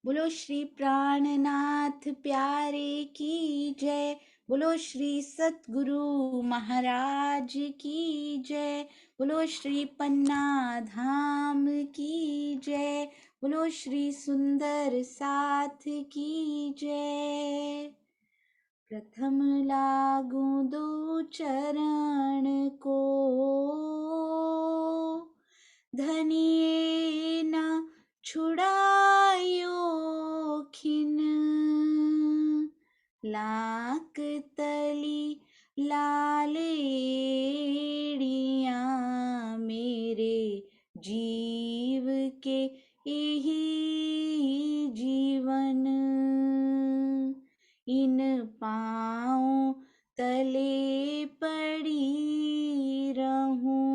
बोलो श्री प्राणनाथ प्यारे की जय। बोलो श्री सतगुरु महाराज की जय। बोलो श्री पन्ना धाम की जय। बोलो श्री सुंदर साथ की जय। प्रथम लागू दो चरण को, धनिये न छुड़ायो खिन। लाक तली लालेड़ियाँ मेरे जीव के यही जीवन। इन पाँव तले पड़ी रहूं,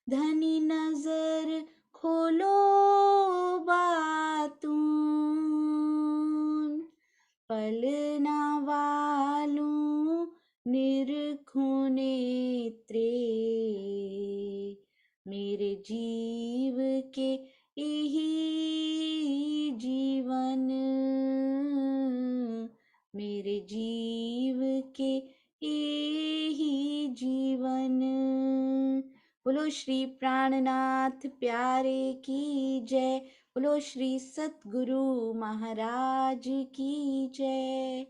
धनी नजर खोलो बातूं। पल ना वालूं निरखूं नेत्रे, मेरे जीव के यही जीवन। मेरे जीव के यही जीवन। बोलो श्री प्राणनाथ प्यारे की जय। बोलो श्री सतगुरु महाराज की जय।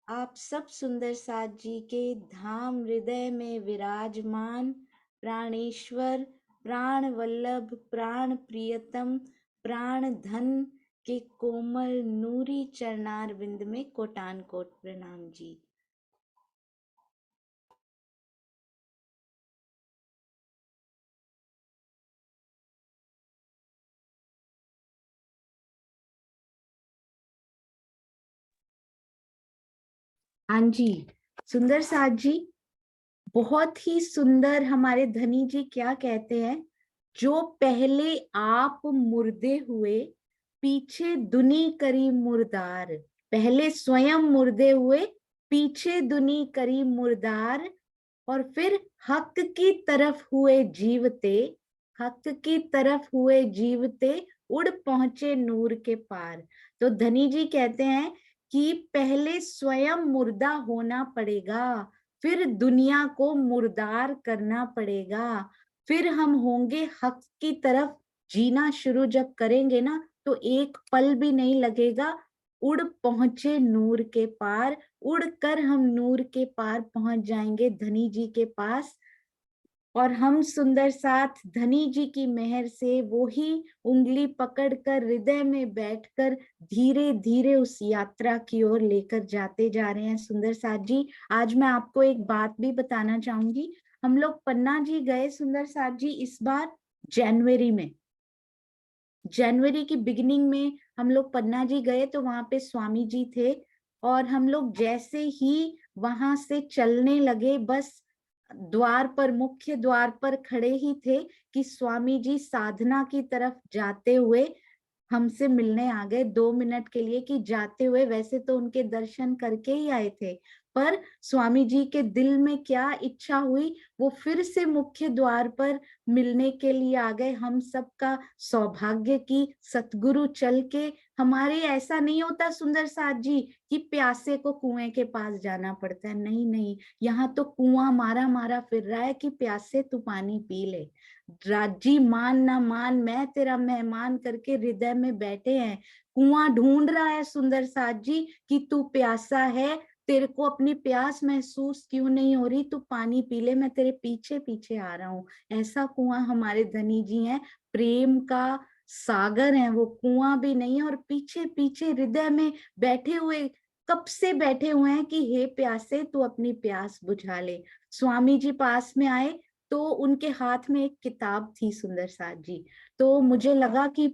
आप सब सुंदर साथ जी के धाम हृदय में विराजमान प्राणेश्वर, प्राण वल्लभ, प्राण प्रियतम, प्राण धन के कोमल नूरी चरणार विंद में कोटान कोट प्रणाम जी। हाँ जी सुंदर साथ जी, बहुत ही सुंदर। हमारे धनी जी क्या कहते हैं, जो पहले आप मुर्दे हुए पीछे दुनी करी मुर्दार। पहले स्वयं मुर्दे हुए पीछे दुनी करी मुर्दार, और फिर हक की तरफ हुए जीवते। हक की तरफ हुए जीवते, उड़ पहुंचे नूर के पार। तो धनी जी कहते हैं कि पहले स्वयं मुर्दा होना पड़ेगा, फिर दुनिया को मुर्दार करना पड़ेगा, फिर हम होंगे हक की तरफ जीना शुरू। जब करेंगे ना तो एक पल भी नहीं लगेगा, उड़ पहुंचे नूर के पार। उड़कर हम नूर के पार पहुंच जाएंगे धनी जी के पास। और हम सुंदर साथ धनी जी की मेहर से वो ही उंगली पकड़कर हृदय में बैठकर धीरे धीरे उस यात्रा की ओर लेकर जाते जा रहे हैं। सुंदर साथ जी, आज मैं आपको एक बात भी बताना चाहूंगी। हम लोग पन्ना जी गए सुंदर साथ जी इस बार जनवरी में। जनवरी की बिगिनिंग में हम लोग पन्ना जी गए तो वहां पे स्वामी जी थे, और हम लोग जैसे ही वहां से चलने लगे, बस द्वार पर, मुख्य द्वार पर खड़े ही थे कि स्वामी जी साधना की तरफ जाते हुए हमसे मिलने आ गए 2 मिनट के लिए। कि जाते हुए, वैसे तो उनके दर्शन करके ही आए थे, पर स्वामी जी के दिल में क्या इच्छा हुई, वो फिर से मुख्य द्वार पर मिलने के लिए आ गए। हम सबका सौभाग्य की सतगुरु चल के, हमारे ऐसा नहीं होता सुंदर साथ जी कि प्यासे को कुएं के पास जाना पड़ता है। नहीं नहीं, यहाँ तो कुआं मारा मारा फिर रहा है कि प्यासे तू पानी पी ले। राजी मान ना मान, मैं तेरा मेहमान करके हृदय में बैठे हैं। कुआं ढूंढ रहा है सुंदर साथ जी कि तू प्यासा है, तेरे को अपनी प्यास महसूस क्यों नहीं हो रही, तू पानी पी ले, मैं तेरे पीछे पीछे आ रहा हूँ। ऐसा कुआं हमारे धनी जी हैं, प्रेम का सागर है वो। कुआं भी नहीं है, और पीछे पीछे हृदय में बैठे हुए, कब से बैठे हुए हैं कि हे प्यासे तू अपनी प्यास बुझा ले। स्वामी जी पास में आए तो उनके हाथ में एक किताब थी सुंदर साथ जी। तो मुझे लगा कि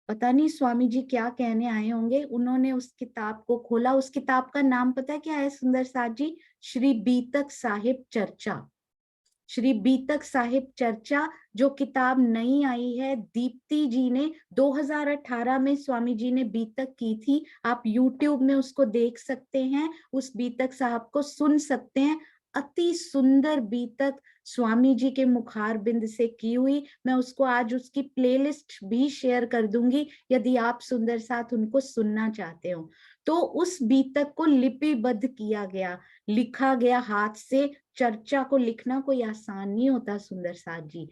पता नहीं स्वामी जी क्या कहने आए होंगे। उन्होंने उस किताब को खोला। उस किताब का नाम पता है क्या है सुंदर साथ जी? श्री बीतक साहिब चर्चा। श्री बीतक साहिब चर्चा, जो किताब नई आई है, दीप्ति जी ने 2018 में स्वामी जी ने बीतक की थी। आप YouTube में उसको देख सकते हैं, उस बीतक साहब को सुन सकते हैं। अति सुंदर बीतक स्वामी जी के मुखार बिंद से की हुई। मैं उसको आज उसकी प्लेलिस्ट भी शेयर कर दूंगी यदि आप सुंदर साथ उनको सुनना चाहते हो। तो उस बीतक को लिपिबद्ध किया गया, लिखा गया हाथ से। चर्चा को लिखना कोई आसान नहीं होता सुंदर साथ जी।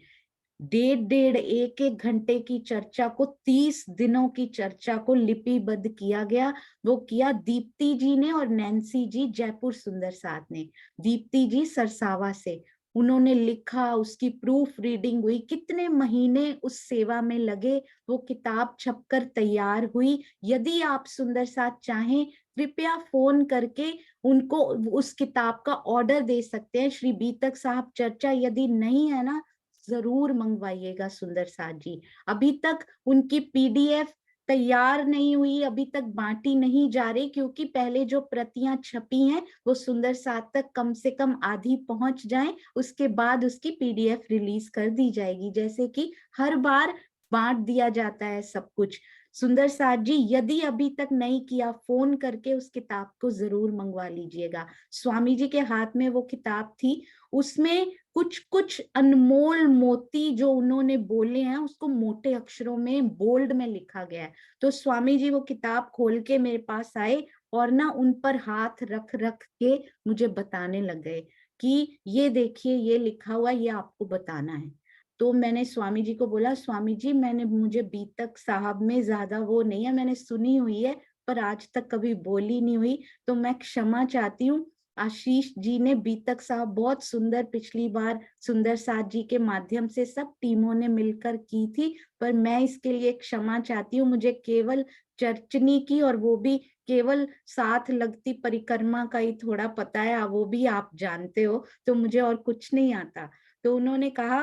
1.5 1 घंटे की चर्चा को 30 दिनों की चर्चा को लिपिबद्ध किया गया। वो किया दीप्ति जी ने और नैन्सी जी जयपुर सुंदर साथ ने। दीप्ति जी सरसावा से, उन्होंने लिखा, उसकी प्रूफ रीडिंग हुई, कितने महीने उस सेवा में लगे, वो किताब छपकर तैयार हुई। यदि आप सुंदर साथ चाहें, कृपया फोन करके उनको उस किताब का ऑर्डर दे सकते हैं। श्री बीतक साहब चर्चा यदि नहीं है ना, जरूर मंगवाइएगा सुंदर साथ जी। अभी तक उनकी पीडीएफ तैयार नहीं हुई, अभी तक बांटी नहीं जा रही, क्योंकि पहले जो प्रतियां छपी हैं वो सुंदर साथ तक कम से कम आधी पहुंच जाएं, उसके बाद उसकी पीडीएफ रिलीज कर दी जाएगी, जैसे कि हर बार बांट दिया जाता है सब कुछ। सुंदर साथ जी यदि अभी तक नहीं किया, फोन करके उस किताब को जरूर मंगवा लीजिएगा। स्वामी जी के हाथ में वो किताब थी, उसमें कुछ कुछ अनमोल मोती जो उन्होंने बोले हैं उसको मोटे अक्षरों में बोल्ड में लिखा गया है। तो स्वामी जी वो किताब खोल के मेरे पास आए और ना उन पर हाथ रख रख के मुझे बताने लग गए कि ये देखिए ये लिखा हुआ, ये आपको बताना है। तो मैंने स्वामी जी को बोला, स्वामी जी मुझे बीतक साहब में ज्यादा वो नहीं है, मैंने सुनी हुई है पर आज तक कभी बोली नहीं हुई, तो मैं क्षमा चाहती हूँ। आशीष जी ने बीतक साहब बहुत सुंदर पिछली बार सुंदर साथ जी के माध्यम से सब टीमों ने मिलकर की थी, पर मैं इसके लिए क्षमा चाहती हूँ। मुझे केवल चर्चनी की और वो भी केवल साथ लगती परिक्रमा का ही थोड़ा पता है, वो भी आप जानते हो, तो मुझे और कुछ नहीं आता। तो उन्होंने कहा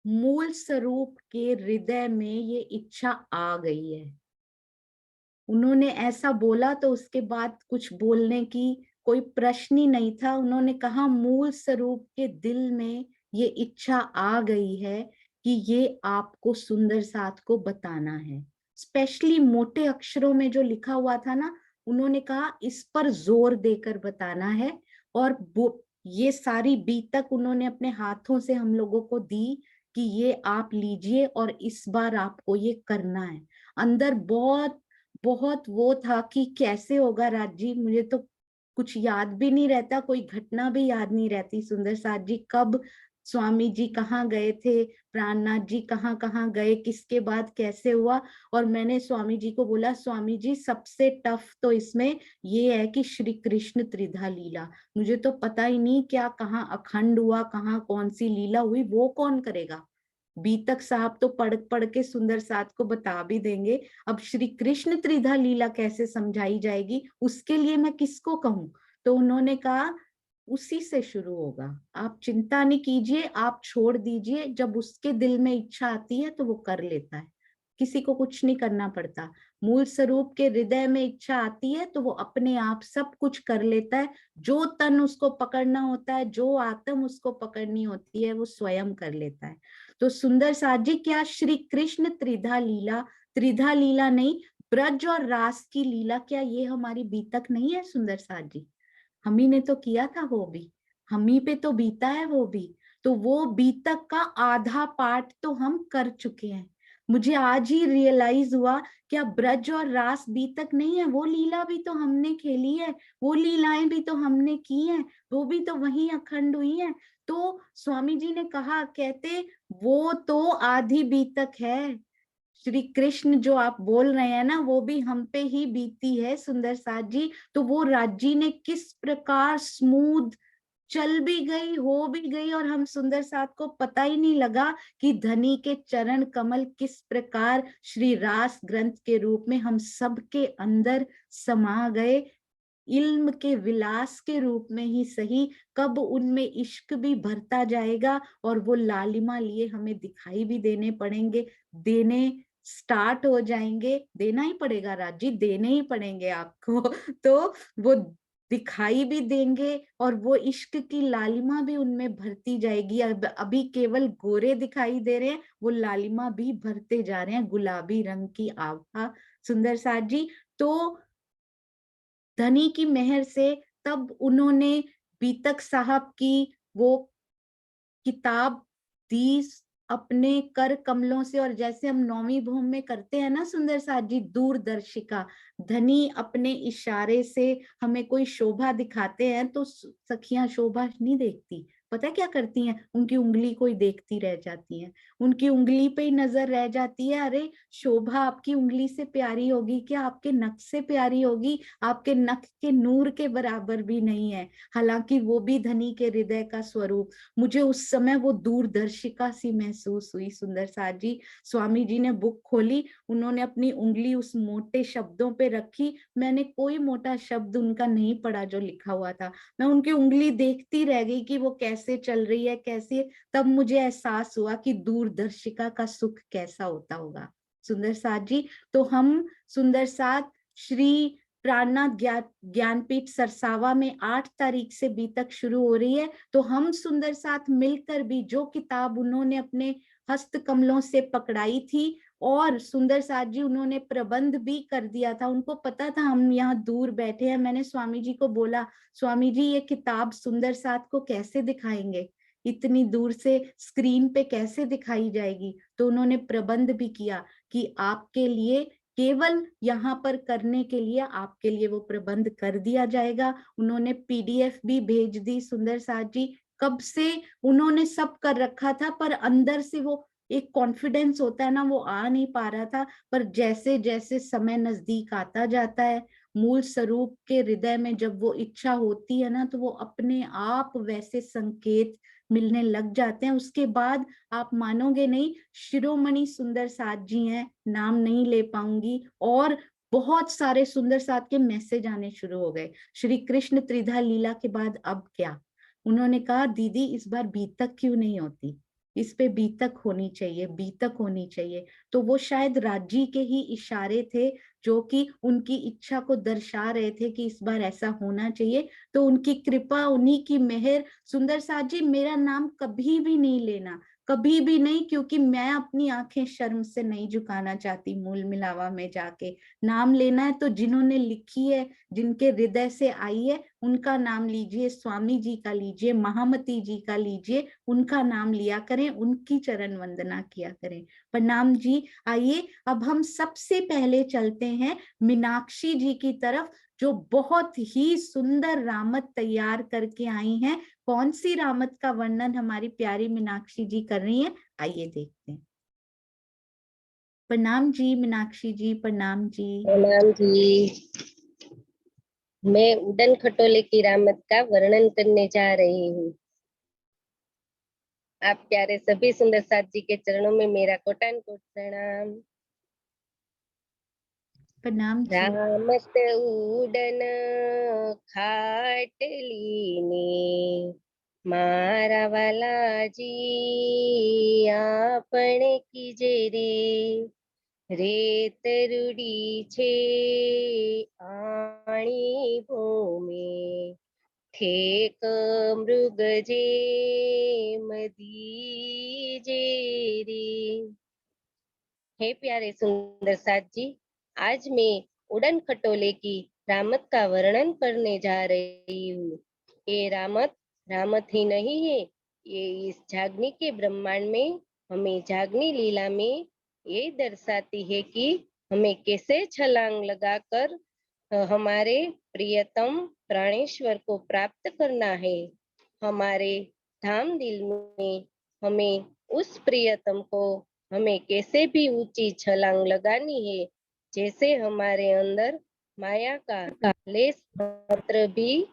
मूल स्वरूप के हृदय में ये इच्छा आ गई है। उन्होंने ऐसा बोला तो उसके बाद कुछ बोलने की कोई प्रश्न ही नहीं था। उन्होंने कहा मूल स्वरूप के दिल में ये इच्छा आ गई है कि ये आपको सुंदर साथ को बताना है। स्पेशली मोटे अक्षरों में जो लिखा हुआ था ना, उन्होंने कहा इस पर जोर देकर बताना है। और ये सारी बीतक उन्होंने अपने हाथों से हम लोगों को दी कि ये आप लीजिए और इस बार आपको ये करना है। अंदर बहुत बहुत वो था कि कैसे होगा राजी, मुझे तो कुछ याद भी नहीं रहता, कोई घटना भी याद नहीं रहती सुंदर साथ जी, कब स्वामी जी कहाँ गए थे, प्राणनाथ जी कहाँ कहाँ गए, किसके बाद कैसे हुआ। और मैंने स्वामी जी को बोला, स्वामी जी सबसे टफ तो इसमें ये है कि श्री कृष्ण त्रिधा लीला, मुझे तो पता ही नहीं क्या कहाँ अखंड हुआ, कहाँ कौन सी लीला हुई, वो कौन करेगा। बीतक साहब तो पढ़ पढ़ के सुंदर साथ को बता भी देंगे, अब श्री कृष्ण त्रिधा लीला कैसे समझाई जाएगी, उसके लिए मैं किसको कहूं। तो उन्होंने कहा उसी से शुरू होगा, आप चिंता नहीं कीजिए, आप छोड़ दीजिए, जब उसके दिल में इच्छा आती है तो वो कर लेता है, किसी को कुछ नहीं करना पड़ता। मूल स्वरूप के हृदय में इच्छा आती है तो वो अपने आप सब कुछ कर लेता है। जो तन उसको पकड़ना होता है, जो आत्म उसको पकड़नी होती है, वो स्वयं कर लेता है। तो सुंदर साथ जी, क्या श्री कृष्ण त्रिधा लीला, त्रिधा लीला नहीं, ब्रज और रास की लीला, क्या ये हमारी बीतक नहीं है सुंदर साथ जी? हम ही ने तो किया था वो भी, हम ही पे तो बीता है वो भी। तो वो बीतक का आधा पार्ट तो हम कर चुके हैं। मुझे आज ही रियलाइज हुआ, क्या ब्रज और रास बीतक नहीं है, वो लीला भी तो हमने खेली है, वो लीलाएं भी तो हमने की हैं, वो भी तो वहीं अखंड हुई हैं। तो स्वामी जी ने कहा, कहते वो तो आधी बीतक है, श्री कृष्ण जो आप बोल रहे हैं ना, वो भी हम पे ही बीती है सुंदर साथ जी। तो वो राजी ने किस प्रकार स्मूथ चल भी गई, हो भी गई, और हम सुंदर साथ को पता ही नहीं लगा कि धनी के चरण कमल किस प्रकार श्री रास ग्रंथ के रूप में हम सबके अंदर समा गए। इल्म के विलास के रूप में ही सही, कब उनमें इश्क भी भरता जाएगा और वो लालिमा लिए हमें दिखाई भी देने पड़ेंगे, देने स्टार्ट हो जाएंगे, देना ही पड़ेगा राजी, देने ही पड़ेंगे आपको तो वो दिखाई भी देंगे और वो इश्क की लालिमा भी उनमें भरती जाएगी। अब अभी केवल गोरे दिखाई दे रहे हैं, वो लालिमा भी भरते जा रहे हैं, गुलाबी रंग की आभा सुंदर साथ जी। तो धनी की मेहर से तब उन्होंने बीतक साहब की वो किताब दी अपने कर कमलों से, और जैसे हम नौवीं भूमि में करते हैं ना सुंदर साथ जी, दूरदर्शिका, धनी अपने इशारे से हमें कोई शोभा दिखाते हैं तो सखियां शोभा नहीं देखती, पता है क्या करती हैं, उनकी उंगली को ही देखती रह जाती हैं, उनकी उंगली पे ही नजर रह जाती है। अरे शोभा आपकी उंगली से प्यारी होगी क्या, आपके नख से प्यारी होगी? आपके नख के नूर के बराबर भी नहीं है, हालांकि वो भी धनी के हृदय का स्वरूप। मुझे उस समय वो दूरदर्शिका सी महसूस हुई सुंदर साथ जी। स्वामी जी ने बुक खोली, उन्होंने अपनी उंगली उस मोटे शब्दों पे रखी, मैंने कोई मोटा शब्द उनका नहीं पढ़ा जो लिखा हुआ था, मैं उनकी उंगली देखती रह गई कि वो कैसे चल रही है, कैसे। तब मुझे एहसास हुआ कि दूरदर्शिका का सुख कैसा होता होगा सुंदर साथ जी। तो हम सुंदर साथ श्री प्राणनाथ ज्ञानपीठ सरसावा में 8 तारीख से बीतक शुरू हो रही है, तो हम सुंदर साथ मिलकर भी जो किताब उन्होंने अपने हस्त कमलों से पकड़ाई थी, और सुंदर साथ जी उन्होंने प्रबंध भी कर दिया था, उनको पता था हम यहाँ दूर बैठे हैं। मैंने स्वामी जी को बोला, स्वामी जी ये किताब सुंदर साथ को कैसे दिखाएंगे, इतनी दूर से स्क्रीन पे कैसे दिखाई जाएगी? तो उन्होंने प्रबंध भी किया कि आपके लिए, केवल यहाँ पर करने के लिए आपके लिए वो प्रबंध कर दिया जाएगा। उन्होंने पीडीएफ भी भेज दी सुंदर साथ जी। कब से उन्होंने सब कर रखा था, पर अंदर से वो एक कॉन्फिडेंस होता है ना, वो आ नहीं पा रहा था। पर जैसे जैसे समय नजदीक आता जाता है, मूल स्वरूप के हृदय में जब वो इच्छा होती है ना, तो वो अपने आप वैसे संकेत मिलने लग जाते हैं। उसके बाद आप मानोगे नहीं, शिरोमणि सुंदर साथ जी हैं, नाम नहीं ले पाऊंगी, और बहुत सारे सुंदर साथ के मैसेज आने शुरू हो गए। श्री कृष्ण त्रिधा लीला के बाद अब क्या, उन्होंने कहा दीदी इस बार बीतक क्यों नहीं होती, इस पे बीतक होनी चाहिए, बीतक होनी चाहिए। तो वो शायद राजी के ही इशारे थे जो कि उनकी इच्छा को दर्शा रहे थे कि इस बार ऐसा होना चाहिए। तो उनकी कृपा, उन्हीं की मेहर। सुंदर साथ जी मेरा नाम कभी भी नहीं लेना, कभी भी नहीं, क्योंकि मैं अपनी आंखें शर्म से नहीं झुकाना चाहती मूल मिलावा में जाके। नाम लेना है तो जिन्होंने लिखी है, जिनके हृदय से आई है, उनका नाम लीजिए, स्वामी जी का लीजिए, महामती जी का लीजिए, उनका नाम लिया करें, उनकी चरण वंदना किया करें। प्रणाम जी। आइए अब हम सबसे पहले चलते हैं मीनाक्षी जी की तरफ, जो बहुत ही सुंदर रामत तैयार करके आई हैं। कौन सी रामत का वर्णन हमारी प्यारी मीनाक्षी जी कर रही हैं, आइए देखते हैं। प्रणाम जी मीनाक्षी जी, प्रणाम जी। प्रणाम जी। मैं उड़न खटोले की रामत का वर्णन करने जा रही हूँ। आप प्यारे सभी सुंदर साथ जी के चरणों में मेरा कोटान कोट प्रणाम। प्रणाम जी। रामत उड़न खाटली ने मारा वाला जी आपने कीजे रे रेत रूडी छे आणी भूमि ठेक मृग जे मदी जेरी। हे प्यारे सुंदर साथ जी, आज मैं उड़न खटोले की रामत का वर्णन करने जा रही हूँ। ये रामत रामत ही नहीं है, ये इस जागनी के ब्रह्मांड में हमें जागनी लीला में ये दर्शाती है कि हमें कैसे छलांग लगाकर हमारे प्रियतम प्राणेश्वर को प्राप्त करना है। हमारे धाम दिल में हमें उस प्रियतम को हमें कैसे भी ऊंची छलांग लगानी है, जैसे हमारे अंदर माया का लेस मात्र भी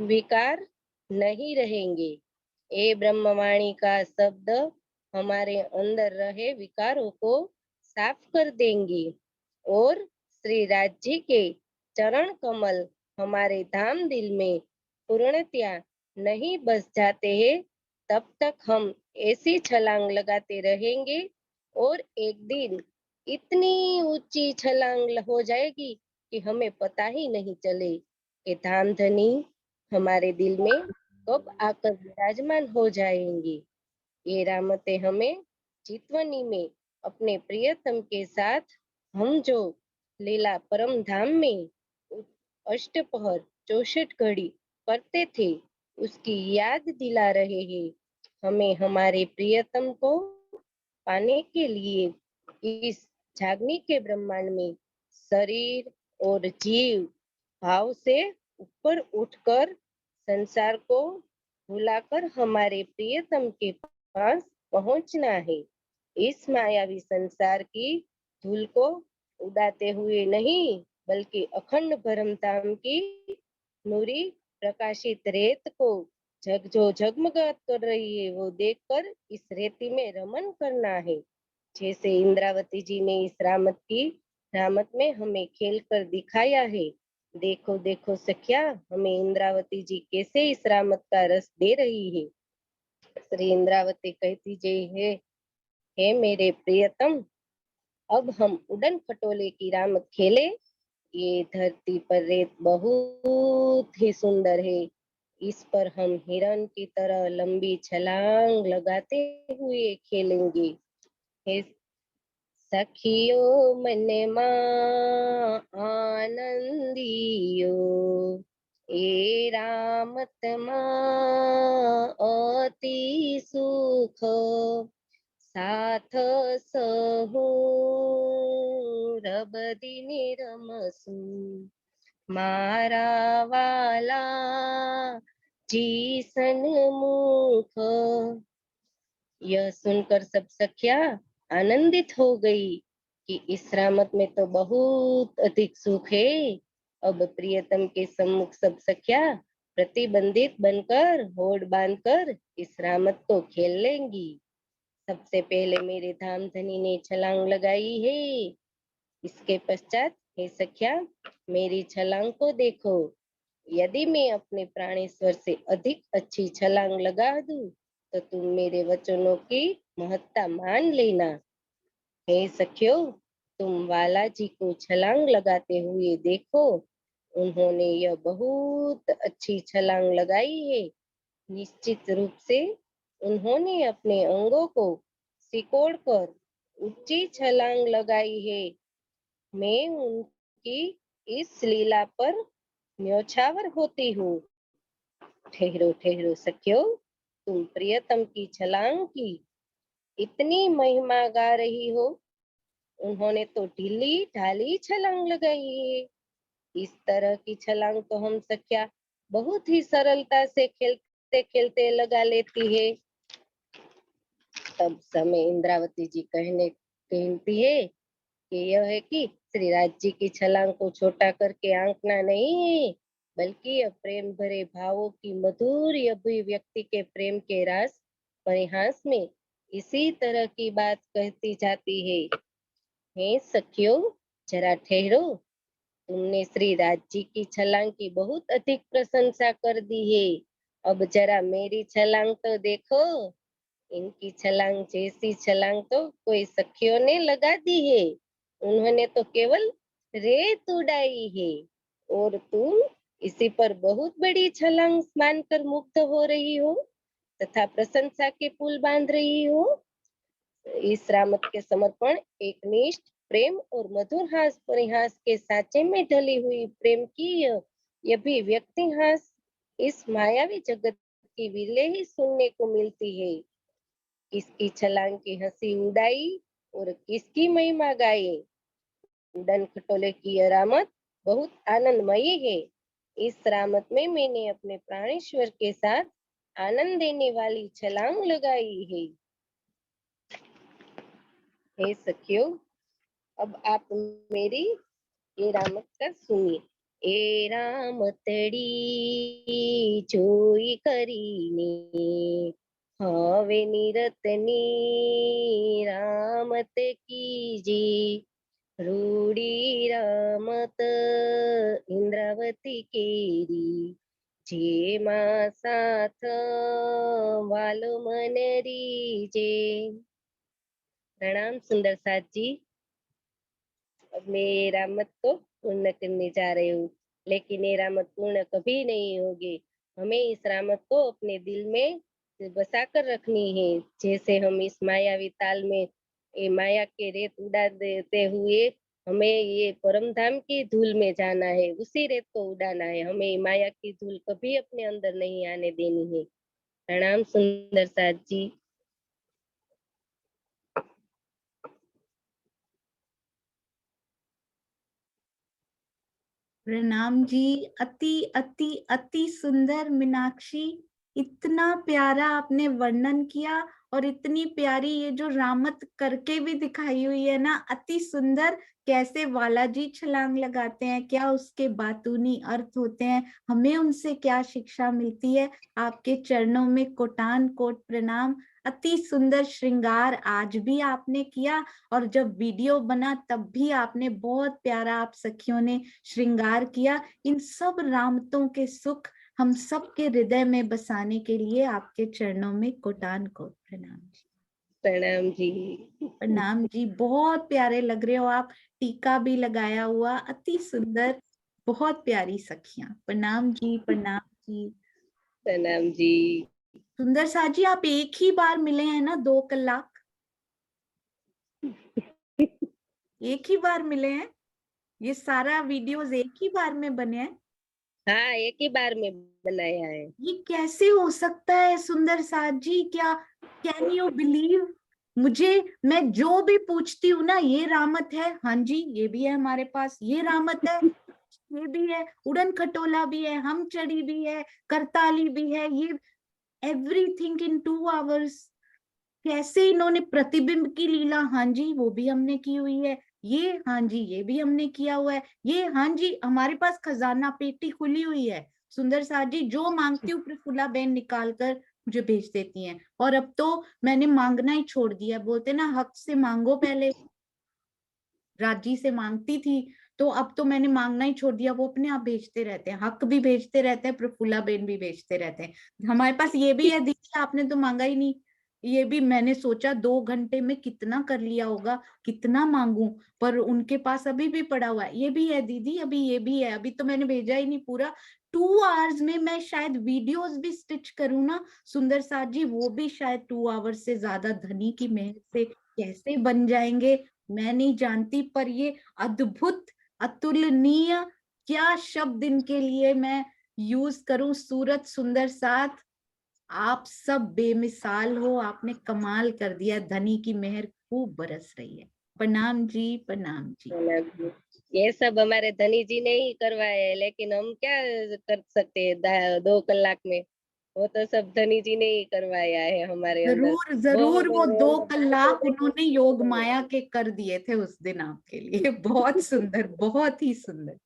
विकार नहीं रहेंगे। ये ब्रह्मवाणी का शब्द हमारे अंदर रहे विकारों को साफ कर देंगे, और श्री राज जी के चरण कमल हमारे धाम दिल में पूर्णतया नहीं बस जाते हैं, तब तक हम ऐसी छलांग लगाते रहेंगे, और एक दिन इतनी ऊंची छलांग हो जाएगी कि हमें पता ही नहीं चले कि धाम धनी हमारे दिल में कब आकर विराजमान हो जाएंगी। ये रामतें हमें चितवनी में अपने प्रियतम के साथ हम जो लीला परम धाम में अष्टपहर 64 घड़ी करते थे उसकी याद दिला रहे हैं। हमें हमारे प्रियतम को पाने के लिए इस जागने के ब्रह्मांड में शरीर और जीव भाव से ऊपर उठकर संसार को भुलाकर हमारे प्रियतम के पास पहुंचना है। इस मायावी संसार की धूल को उड़ाते हुए नहीं, बल्कि अखंड परमधाम की नूरी प्रकाशित रेत को जो जगमगात कर रही है वो देखकर इस रेती में रमन करना है। जैसे इंद्रावती जी ने इस रामत में हमें खेल कर दिखाया है। देखो देखो सखिया, हमें इंद्रावती जी कैसे इस रामत का रस दे रही है। श्री इंद्रावती कहती जय हे मेरे प्रियतम, अब हम उड़न खटोले की रामत खेले। ये धरती पर रेत बहुत ही सुंदर है। इस पर हम हिरन की तरह लंबी छलांग लगाते हुए खेलेंगे। हे सखियो मन आनंदियो, ए रामत अति सुख, साथ सहु रबदिनी रमसु, मारा वाला जी सन्मुख। यह सुनकर सब सखिया आनंदित हो गई कि इस रामत में तो बहुत अधिक सुख है। अब प्रियतम के सम्मुख सब सखिया प्रतिबंधित बनकर होड़ बांधकर इस रामत को खेल लेंगी। सबसे पहले मेरे धाम धनी ने छलांग लगाई है। इसके पश्चात हे सखिया, मेरी छलांग को देखो। यदि मैं अपने प्राणेश्वर से अधिक अच्छी छलांग लगा दूं, तो तुम मेरे वचनों की महत्ता मान लेना। हे सखियो, तुम वाला जी को छलांग लगाते हुए देखो। उन्होंने यह बहुत अच्छी छलांग लगाई है। निश्चित रूप से उन्होंने अपने अंगों को सिकोड़कर ऊंची छलांग लगाई है। मैं उनकी इस लीला पर न्योछावर होती हूँ। ठहरो ठहरो सखियो, तुम प्रियतम की छलांग की इतनी महिमा गा रही हो। उन्होंने तो ढीली ढाली छलांग लगाई है। इस तरह की छलांग तो हम सखिया बहुत ही सरलता से खेलते खेलते लगा लेती है। तब समय इंद्रावती जी कहती है कि यह है कि श्री राज जी की छलांग को छोटा करके आंकना नहीं है, बल्कि यह प्रेम भरे भावों की मधुर अभिव्यक्ति के प्रेम के रास परिहास में इसी तरह की बात कहती जाती है। हे सखियो, जरा ठहरो। तुमने श्री राज जी की छलांग की बहुत अधिक प्रशंसा कर दी है। अब जरा मेरी छलांग तो देखो। इनकी छलांग जैसी छलांग तो कोई सखियों ने लगा दी है। उन्होंने तो केवल रेत उड़ाई है और तुम इसी पर बहुत बड़ी छलांग मानकर मुग्ध हो रही हो तथा प्रशंसा के पुल बांध रही हो। इस रामत के समर्पण एक निष्ठ प्रेम और मधुर हास परिहास के साँचे में ढली हुई प्रेम की यह भी व्यक्ति हास इस मायावी जगत की विले ही सुनने को मिलती है। किसकी छलांग की हंसी उड़ाई और किसकी महिमा गाई। उड़न खटोले की यह रामत बहुत आनंदमयी है। इस रामत में मैंने अपने प्राणेश्वर के साथ आनंद देने वाली छलांग लगाई है। हे सखियो, अब आप मेरी ये रामत का सुनिए। ए रामतड़ी जोई करीने, हवे निरतनी रामत कीजे। रूड़ी रामत इंद्रावती केरी, जे मा साथ वालो मन रीजे। प्रणाम सुंदर साथ जी। अब मैं ये रामत को पूर्ण करने जा रही हूँ, लेकिन ये रामत पूर्ण कभी नहीं होगी। हमें इस रामत को अपने दिल में बसा कर रखनी है। जैसे हम इस मायावी ताल में ये माया के रेत उड़ा देते हुए हमें ये परम धाम की धूल में जाना है, उसी रेत को उड़ाना है। हमें माया की धूल कभी अपने अंदर नहीं आने देनी है। प्रणाम सुंदर साथ जी। प्रणाम जी। अति अति अति सुंदर मीनाक्षी, इतना प्यारा आपने वर्णन किया और इतनी प्यारी ये जो रामत करके भी दिखाई हुई है ना, अति सुंदर। कैसे बालाजी छलांग लगाते हैं, क्या उसके बातूनी अर्थ होते हैं, हमें उनसे क्या शिक्षा मिलती है। आपके चरणों में कोटान कोट प्रणाम। अति सुंदर श्रृंगार आज भी आपने किया और जब वीडियो बना तब भी आपने बहुत प्यारा आप सखियों ने श्रृंगार किया। इन सब रामतों के सुख हम सबके हृदय में बसाने के लिए आपके चरणों में कोटान कोट प्रणाम जी। प्रणाम जी। प्रणाम जी, बहुत प्यारे लग रहे हो आप, टीका भी लगाया हुआ, अति सुंदर, बहुत प्यारी सखियां। प्रणाम जी, प्रणाम जी। प्रणाम जी। सुंदर साथ जी, आप एक ही बार मिले हैं ना 2 कलाक? एक ही बार मिले हैं? ये सारा वीडियोस एक ही बार में बने हैं? हाँ, एक ही बार में बनाया है। ये कैसे हो सकता है सुंदर साथ जी? क्या कैन यू बिलीव? मैं जो भी पूछती हूँ ना, ये रामत है, हाँ जी ये भी है हमारे पास, ये रामत है, ये भी है, उड़न खटोला भी है, हम चढ़ी भी है, करताली भी है, ये एवरीथिंग इन 2 आवर्स। कैसे इन्होंने प्रतिबिंब की लीला, हाँ जी वो भी हमने की हुई है, ये हाँ जी ये भी हमने किया हुआ है, ये हाँ जी हमारे पास खजाना पेटी खुली हुई है। सुंदर साथ जी, जो मांगती हूँ प्रफुल्ला बहन निकाल कर मुझे भेज देती हैं। और अब तो मैंने मांगना ही छोड़ दिया, बोलते ना हक से मांगो, पहले राजी से मांगती थी, तो अब तो मैंने मांगना ही छोड़ दिया, वो अपने आप भेजते रहते हैं, हक भी भेजते रहते हैं, प्रफुल्ला बेन भी भेजते रहते हैं। हमारे पास ये भी है, दीदी आपने तो मांगा ही नहीं। ये भी मैंने सोचा 2 घंटे में कितना कर लिया होगा, कितना मांगू, पर उनके पास अभी भी पड़ा हुआ है। ये भी है दीदी, अभी ये भी है, अभी तो मैंने भेजा ही नहीं पूरा। 2 आवर्स में मैं शायद वीडियोस भी स्टिच करूँ ना सुंदर साथ जी, वो भी शायद 2 आवर्स से ज्यादा धनी की मेहनत से कैसे बन जाएंगे मैं नहीं जानती। पर ये अद्भुत, अतुलनीय, क्या शब्द इनके लिए मैं यूज करूं। सूरत सुंदर साथ, आप सब बेमिसाल हो, आपने कमाल कर दिया, धनी की मेहर खूब बरस रही है। प्रणाम जी, प्रणाम जी। प्रणाम जी। ये सब हमारे धनी जी ने ही करवाया है, लेकिन हम क्या कर सकते हैं 2 कलाक में। वो तो सब धनी जी ने ही करवाया है हमारे अंदर। जरूर जरूर, वो 2 कलाक उन्होंने योग माया के कर दिए थे उस दिन आपके लिए। बहुत सुंदर, बहुत ही सुंदर।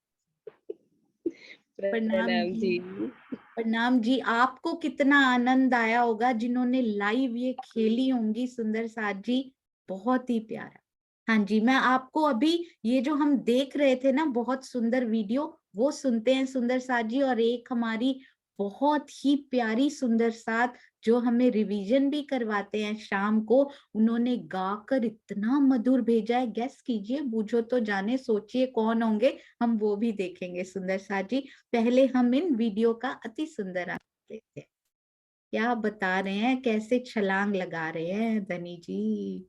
प्रणाम प्रणाम जी, जी। प्रणाम जी। आपको कितना आनंद आया होगा जिन्होंने लाइव ये खेली होंगी सुंदर साथ जी, बहुत ही प्यारा। हाँ जी, मैं आपको अभी ये जो हम देख रहे थे ना बहुत सुंदर वीडियो, वो सुनते हैं सुंदर साथ जी। और एक हमारी बहुत ही प्यारी सुंदर साथ जो हमें रिवीजन भी करवाते हैं शाम को, उन्होंने गाकर इतना मधुर भेजा है। गेस कीजिए, बूझो तो जाने, सोचिए कौन होंगे, हम वो भी देखेंगे सुंदर साथ जी। पहले हम इन वीडियो का अति सुंदर आनंद लेते हैं। क्या बता रहे हैं, कैसे छलांग लगा रहे हैं धनी जी।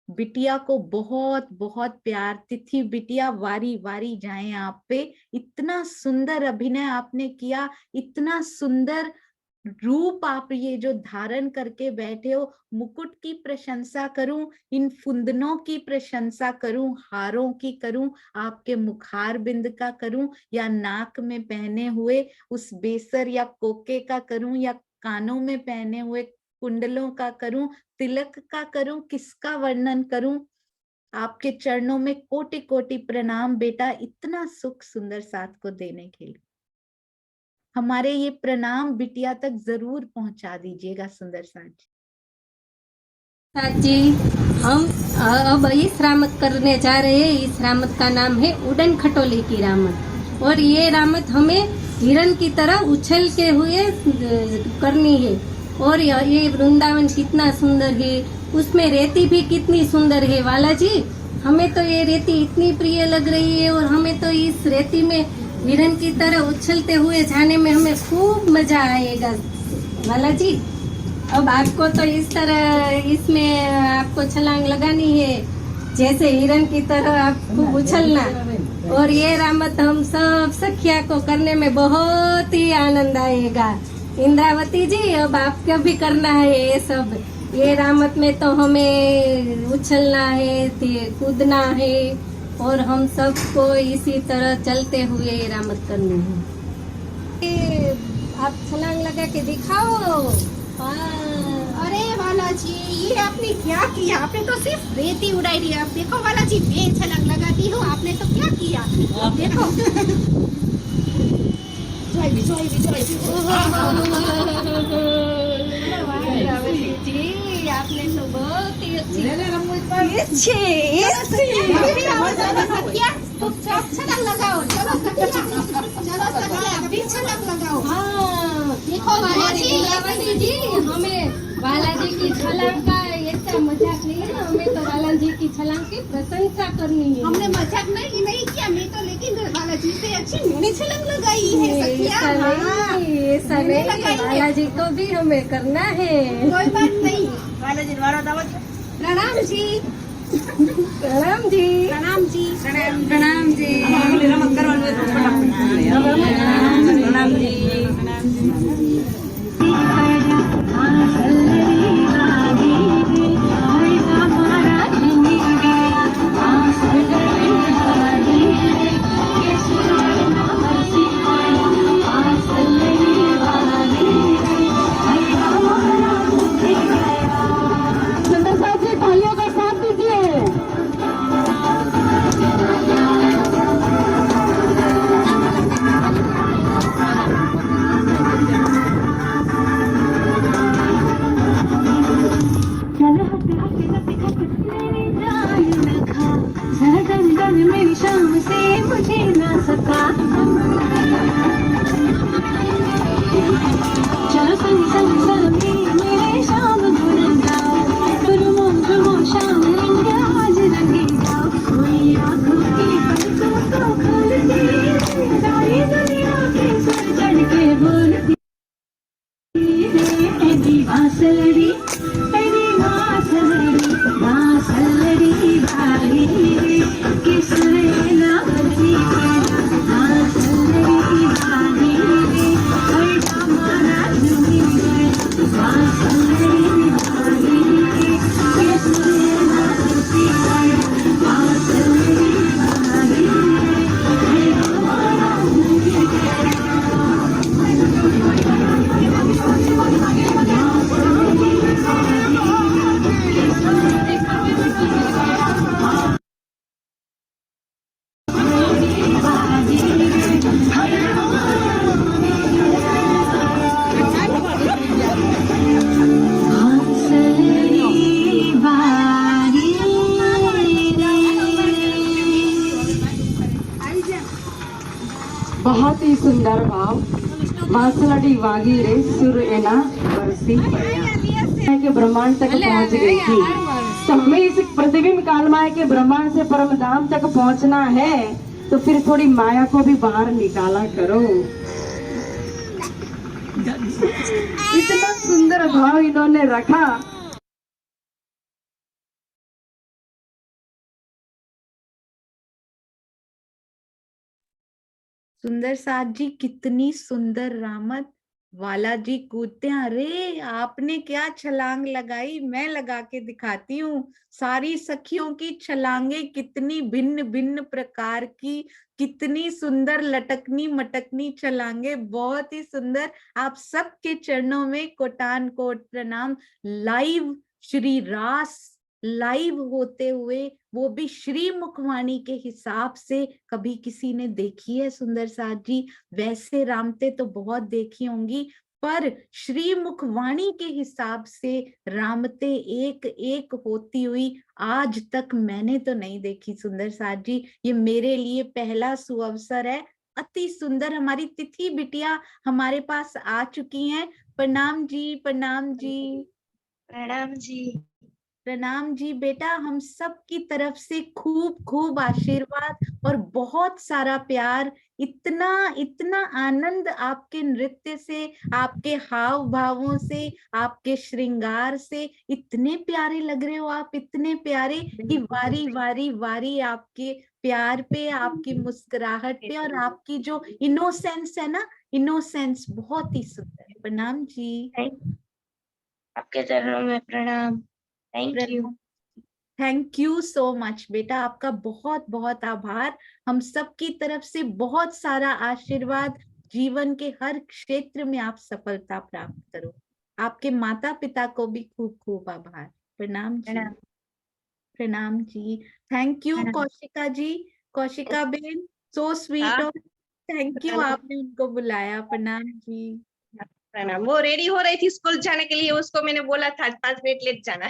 बिटिया को बहुत बहुत प्यार। तिथि बिटिया, वारी वारी जाए आप पे। इतना सुंदर अभिनय आपने किया, इतना सुंदर रूप आप ये जो धारण करके बैठे हो। मुकुट की प्रशंसा करूं, इन फुंदनों की प्रशंसा करूं, हारों की करूं, आपके मुखार बिंद का करूं, या नाक में पहने हुए उस बेसर या कोके का करूं, या कानों में पहने हुए कुंडलों का करूं, तिलक का करूं, किसका वर्णन करूं। आपके चरणों में कोटि कोटि प्रणाम बेटा, इतना सुख सुंदर साथ को देने के लिए। हमारे ये प्रणाम बिटिया तक जरूर पहुंचा दीजिएगा सुंदर साथ जी। साथ जी, हम अब इस रामत करने जा रहे हैं। इस रामत का नाम है उड़न खटोले की रामत। और ये रामत हमें हिरन की तरह उछलते हुए करनी है। और ये वृंदावन कितना सुंदर है, उसमें रेती भी कितनी सुंदर है वाला जी। हमें तो ये रेती इतनी प्रिय लग रही है और हमें तो इस रेती में हिरन की तरह उछलते हुए जाने में हमें खूब मजा आएगा वाला जी। अब आपको तो इस तरह इसमें आपको छलांग लगानी है, जैसे हिरन की तरह आप खूब उछलना। और ये रामत हम सब सखिया को करने में बहुत ही आनंद आएगा। इंद्रावती जी, अब आपको भी करना है ये सब। ये रामत में तो हमें उछलना है, कूदना है और हम सबको इसी तरह चलते हुए ये रामत करनी है। ये आप छलांग लगा के दिखाओ। अरे वाला जी, ये आपने क्या किया? आपने तो सिर्फ रेत ही उड़ाई दी। आप देखो वाला जी, मैं छलांग लगाती हूँ, आपने तो क्या किया? देखो जी, आपने तो बहुत ही छलांग लगाओ। चलो सखिया, अभी छलांग लगाओ। हाँ, देखो वाला जी, इंद्रावती जी, हमें बालाजी की छलांग का ऐसा मजाक नहीं है। हमें तो बालाजी की छलांग की प्रशंसा करनी है। हमने मजाक नहीं किया। मैं तो लेकिन वाला जी से अच्छी मैंने छलांग लगाई है सखिया। हाँ, ऐसा नहीं, बालाजी को भी हमें करना है। कोई बात नहीं। वाला जी प्रणाम जी। प्रणाम जी। प्रणाम जी। प्रणाम जी। प्रणाम जी। मेरी शाम से मुझे ना सका। चलो संग संग संगी मेरे शाम गुन जाओ। रुमो शाम रंग आज रंगी जाओ। कोई आंखों की पलकों को खोलती, सारी दुनिया के सुर चढ़ के बोलती है बांसुरी, बांसुरी भाई किसने ना बजी बांसुरी भाई। हमारा झूमी है बांसुरी भाई किसने ना बजी बांसुरी भाई। हमारा झूमी बहुत ही सुंदर भाव। बांसुरी वागी रे सुर एना बरसी पड़िया के ब्रह्मांड तक पहुंच गई थी। तो हमें इस प्रतिबिंब काल माया के ब्रह्मांड से परम धाम तक पहुंचना है, तो फिर थोड़ी माया को भी बाहर निकाला करो। इतना सुंदर भाव इन्होंने रखा। सुंदर साथ जी, कितनी सुंदर रामत। वाला जी कूदते हैं। अरे आपने क्या छलांग लगाई, मैं लगा के दिखाती हूँ। सारी सखियों की छलांगे कितनी भिन्न भिन्न प्रकार की, कितनी सुंदर लटकनी मटकनी छलांगे, बहुत ही सुंदर। आप सबके चरणों में कोटान कोट प्रणाम। लाइव श्री रास लाइव होते हुए, वो भी श्री मुखवाणी के हिसाब से, कभी किसी ने देखी है सुंदर साथ जी? वैसे रामते तो बहुत देखी होंगी, पर श्री मुखवाणी के हिसाब से रामते एक एक होती हुई आज तक मैंने तो नहीं देखी सुंदर साथ जी। ये मेरे लिए पहला सुअवसर है। अति सुंदर। हमारी तिथि बिटिया हमारे पास आ चुकी हैं। प्रणाम जी, प्रणाम जी। प्रणाम जी। प्रणाम जी बेटा, हम सब की तरफ से खूब खूब आशीर्वाद और बहुत सारा प्यार। इतना इतना आनंद आपके नृत्य से, आपके हाव भावों से, आपके श्रृंगार से। इतने प्यारे लग रहे हो आप, इतने प्यारे कि वारी वारी वारी आपके प्यार पे, आपकी मुस्कुराहट पे, और आपकी जो इनोसेंस है ना, इनोसेंस बहुत ही सुंदर। प्रणाम जी। आपके चरणों में प्रणाम। Thank you. Thank you so much बेटा, आपका बहुत बहुत आभार। हम सब की तरफ से बहुत सारा आशीर्वाद। जीवन के हर क्षेत्र में आप सफलता प्राप्त करो। आपके माता पिता को भी खूब खूब आभार। प्रणाम जी। प्रणाम। प्रणाम जी। थैंक यू प्रणाम। Kaushika ji, Kaushika ben, so sweet of. Thank you, आपने उनको बुलाया। प्रणाम जी। प्रणाम। वो रेडी हो रही थी स्कूल जाने के लिए, उसको मैंने बोला था 5 मिनट लेट जाना।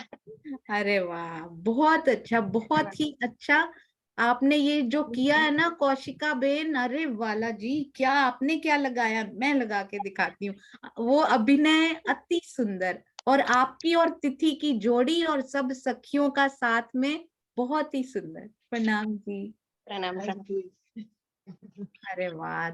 अरे वाह, बहुत अच्छा, बहुत ही अच्छा। आपने ये जो किया है ना कौशिका बेन, अरे वाला जी, क्या आपने क्या लगाया, मैं लगा के दिखाती हूँ। वो अभिनय अति सुंदर, और आपकी और तिथि की जोड़ी और सब सखियों का साथ में बहुत ही सुंदर। प्रणाम जी। प्रणाम। अरे वाह,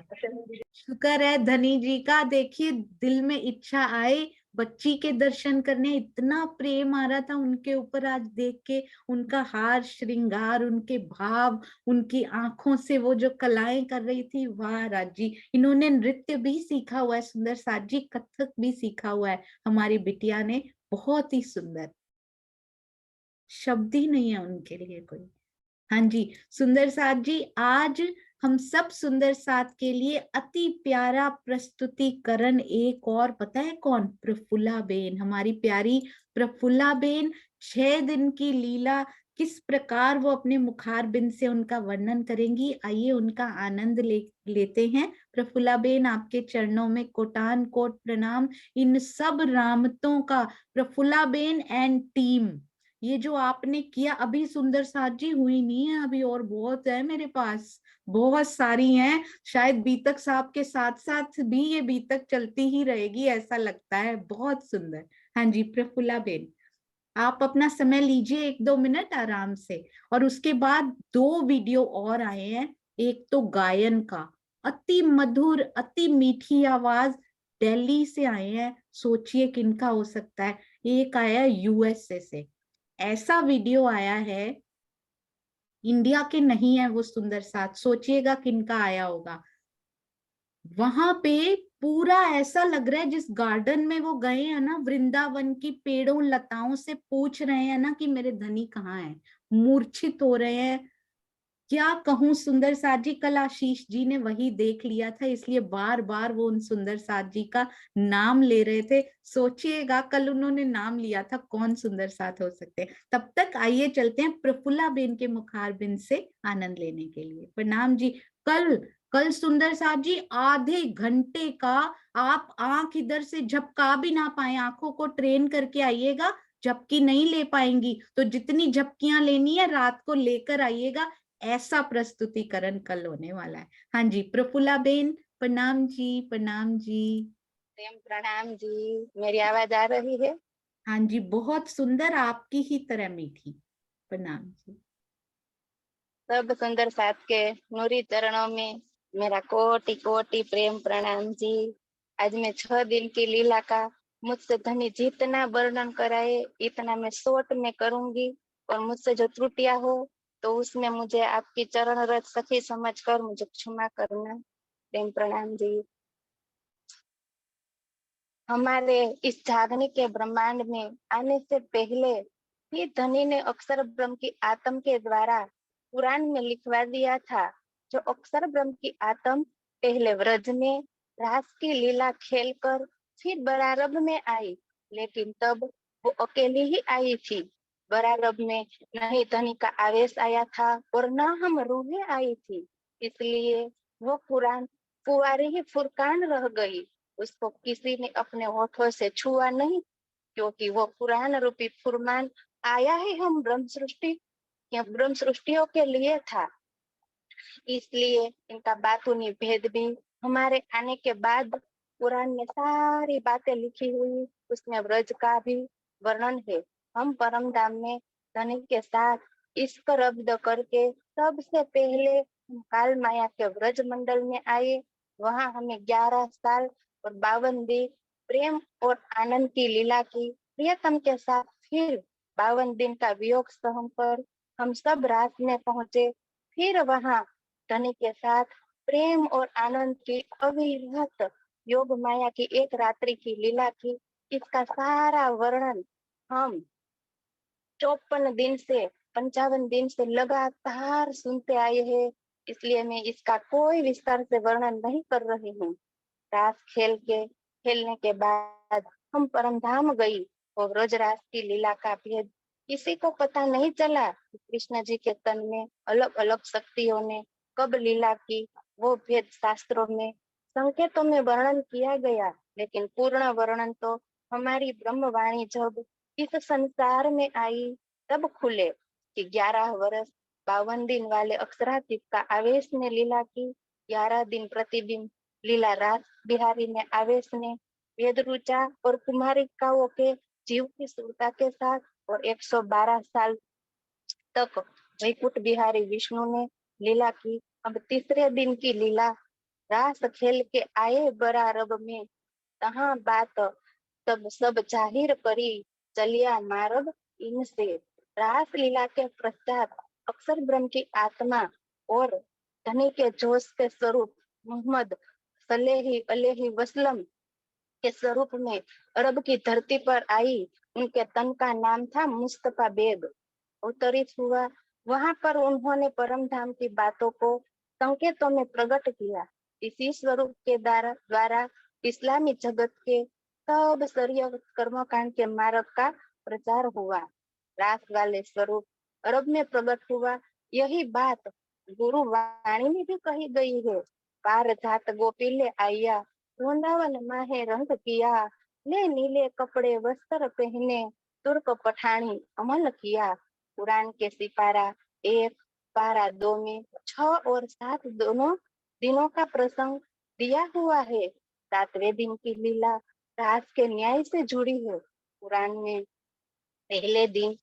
शुक्र है धनी जी का। देखिए, दिल में इच्छा आए बच्ची के दर्शन करने, इतना प्रेम आ रहा था उनके ऊपर आज देख के। उनका हार श्रृंगार, उनके भाव, उनकी आंखों से वो जो कलाएं कर रही थी, वाह राजी। इन्होंने नृत्य भी सीखा हुआ है सुंदर साथ जी, कथक भी सीखा हुआ है हमारी बिटिया ने। बहुत ही सुंदर, शब्द ही नहीं है उनके लिए कोई। हाँ जी सुंदर साथ जी, आज हम सब सुंदर साथ के लिए अति प्यारा प्रस्तुतिकरण एक और, पता है कौन? प्रफुल्ला बेन, हमारी प्यारी प्रफुल्ला बेन। 6 दिन की लीला किस प्रकार वो अपने मुखारबिंद से उनका वर्णन करेंगी। आइए उनका आनंद लेते हैं। प्रफुल्ला बेन, आपके चरणों में कोटान कोट प्रणाम। इन सब रामतों का, प्रफुल्ला बेन एंड टीम, ये जो आपने किया अभी सुंदर साथ जी, हुई नहीं है अभी, और बहुत है मेरे पास, बहुत सारी हैं। शायद बीतक साहब के साथ साथ भी ये बीतक चलती ही रहेगी, ऐसा लगता है। बहुत सुंदर। हाँ जी प्रफुल्ला बेन, आप अपना समय लीजिए 1-2 मिनट आराम से। और उसके बाद 2 वीडियो और आए हैं। एक तो गायन का, अति मधुर अति मीठी आवाज, दिल्ली से आए हैं। सोचिए किनका हो सकता है। एक आया यूएसए से, ऐसा वीडियो आया है, इंडिया के नहीं है वो सुंदर साथ। सोचिएगा किनका आया होगा। वहां पे पूरा ऐसा लग रहा है, जिस गार्डन में वो गए हैं ना, वृंदावन की पेड़ों लताओं से पूछ रहे हैं ना कि मेरे धनी कहाँ है, मूर्छित हो रहे हैं। क्या कहूं सुंदर साथ जी, कल आशीष जी ने वही देख लिया था, इसलिए बार बार वो उन सुंदर साथ जी का नाम ले रहे थे। सोचिएगा कल उन्होंने नाम लिया था, कौन सुंदर साथ हो सकते हैं। तब तक आइए चलते हैं प्रफुल्ला बेन के मुखारबिंद से आनंद लेने के लिए। प्रणाम जी। कल कल सुंदर साथ जी आधे घंटे का आप आंख इधर से झपका भी ना पाए, आंखों को ट्रेन करके आइएगा। झपकी नहीं ले पाएंगी तो जितनी झपकियां लेनी है रात को लेकर आइएगा। ऐसा प्रस्तुतिकरण कल होने वाला है। हाँ जी प्रफुल्ला बेन, प्रणाम जी। प्रणाम जी। प्रणाम जी। मेरी आवाज आ रही है? हाँ जी बहुत सुंदर, आपकी ही तरह मीठी। प्रणाम जी। सब सुंदर साथ के नूरी चरणों में मेरा कोटि कोटि प्रेम प्रणाम जी। आज मैं 6 दिन की लीला का मुझसे धनी जितना वर्णन कराए इतना मैं शॉर्ट में करूंगी, और मुझसे जो त्रुटियां हो तो उसमें मुझे आपकी चरण रज सखी समझकर मुझे क्षमा करना। प्रेम प्रणाम जी। हमारे इस जागने के ब्रह्मांड में आने से पहले ही धनी ने अक्षर ब्रह्म की आत्म के द्वारा पुराण में लिखवा दिया था। जो अक्षर ब्रह्म की आत्म पहले व्रज में रास की लीला खेलकर फिर बरारब में आई, लेकिन तब वो अकेली ही आई थी। बरारब में न ही धनी का आवेश आया था और न हम रूहें आई थी, इसलिए वो पुराण कुंवारी ही फुरकान रह गई। उसको किसी ने अपने होठों से छुआ नहीं, क्योंकि वो पुराण रूपी फुरमान आया ही हम ब्रह्म सृष्टि या ब्रह्म सृष्टियों के लिए था। इसलिए इनका बातूनी भेद भी हमारे आने के बाद पुराण में सारी बातें लिखी हुई, उसमें ब्रज का भी वर्णन है। हम परम धाम में धनी के साथ इश्क रब्द करके सबसे पहले हम काल माया के व्रज मंडल में आए। वहां हमें 11 साल और 52 दिन प्रेम और आनंद की लीला की। प्रियतम के साथ फिर 52 दिन का वियोग सहन कर हम सब रास में पहुंचे। फिर वहां धनी के साथ प्रेम और आनंद की अविरत योग माया की एक रात्रि की लीला की। इसका सारा वर्णन हम 54 दिन से 55 दिन से लगातार सुनते आए हैं, इसलिए मैं इसका कोई विस्तार से वर्णन नहीं कर रही हूँ। रास खेलने के बाद हम परम धाम गई और ब्रजरास की लीला का भेद किसी को पता नहीं चला। कृष्ण जी के तन में अलग अलग शक्तियों ने कब लीला की, वो भेद शास्त्रों में संकेतों में वर्णन किया गया, लेकिन पूर्ण वर्णन तो हमारी ब्रह्मवाणी जब इस संसार में आई तब खुले कि 11 वर्ष 52 दिन वाले अक्षरातीत का आवेश ने लीला की। 11 दिन प्रतिदिन लीला रास बिहारी ने आवेश ने वेद रुचा और कुमारिकाओं के जीव की सुरता के साथ और 112 साल तक वैकुंठ बिहारी विष्णु ने लीला की। अब तीसरे दिन की लीला रास खेल के आए बरारब में तहाँ बात तब सब जाहिर करी चलिया मार्ग इनसे। रास लीला के पश्चात अक्षर ब्रह्म की आत्मा और धनी के जोश के स्वरूप मोहम्मद सलेही अलैहि वसल्लम के स्वरूप में अरब की धरती पर आई। उनके तन का नाम था मुस्तफा बेग। अवतरित हुआ वहां पर उन्होंने परम धाम की बातों को संकेतों में प्रकट किया। इसी स्वरूप के द्वारा इस्लामी जगत के सब शरीयत कर्मकांड के मार्ग का प्रचार हुआ। रास वाले स्वरूप अरब में प्रकट हुआ। यही बात गुरु वाणी में भी कही गई है। पार जात गोपीले आया वृंदावन माहे रंग किया, ले नीले कपड़े वस्त्र पहने तुर्क पठानी अमल किया। कुरान के सिपारा 1 पारा 2 में 6 और 7 दोनों दिनों का प्रसंग दिया हुआ है। 7वें दिन की लीला रास के न्याय से जुड़ी है। कुरान में पहले दिन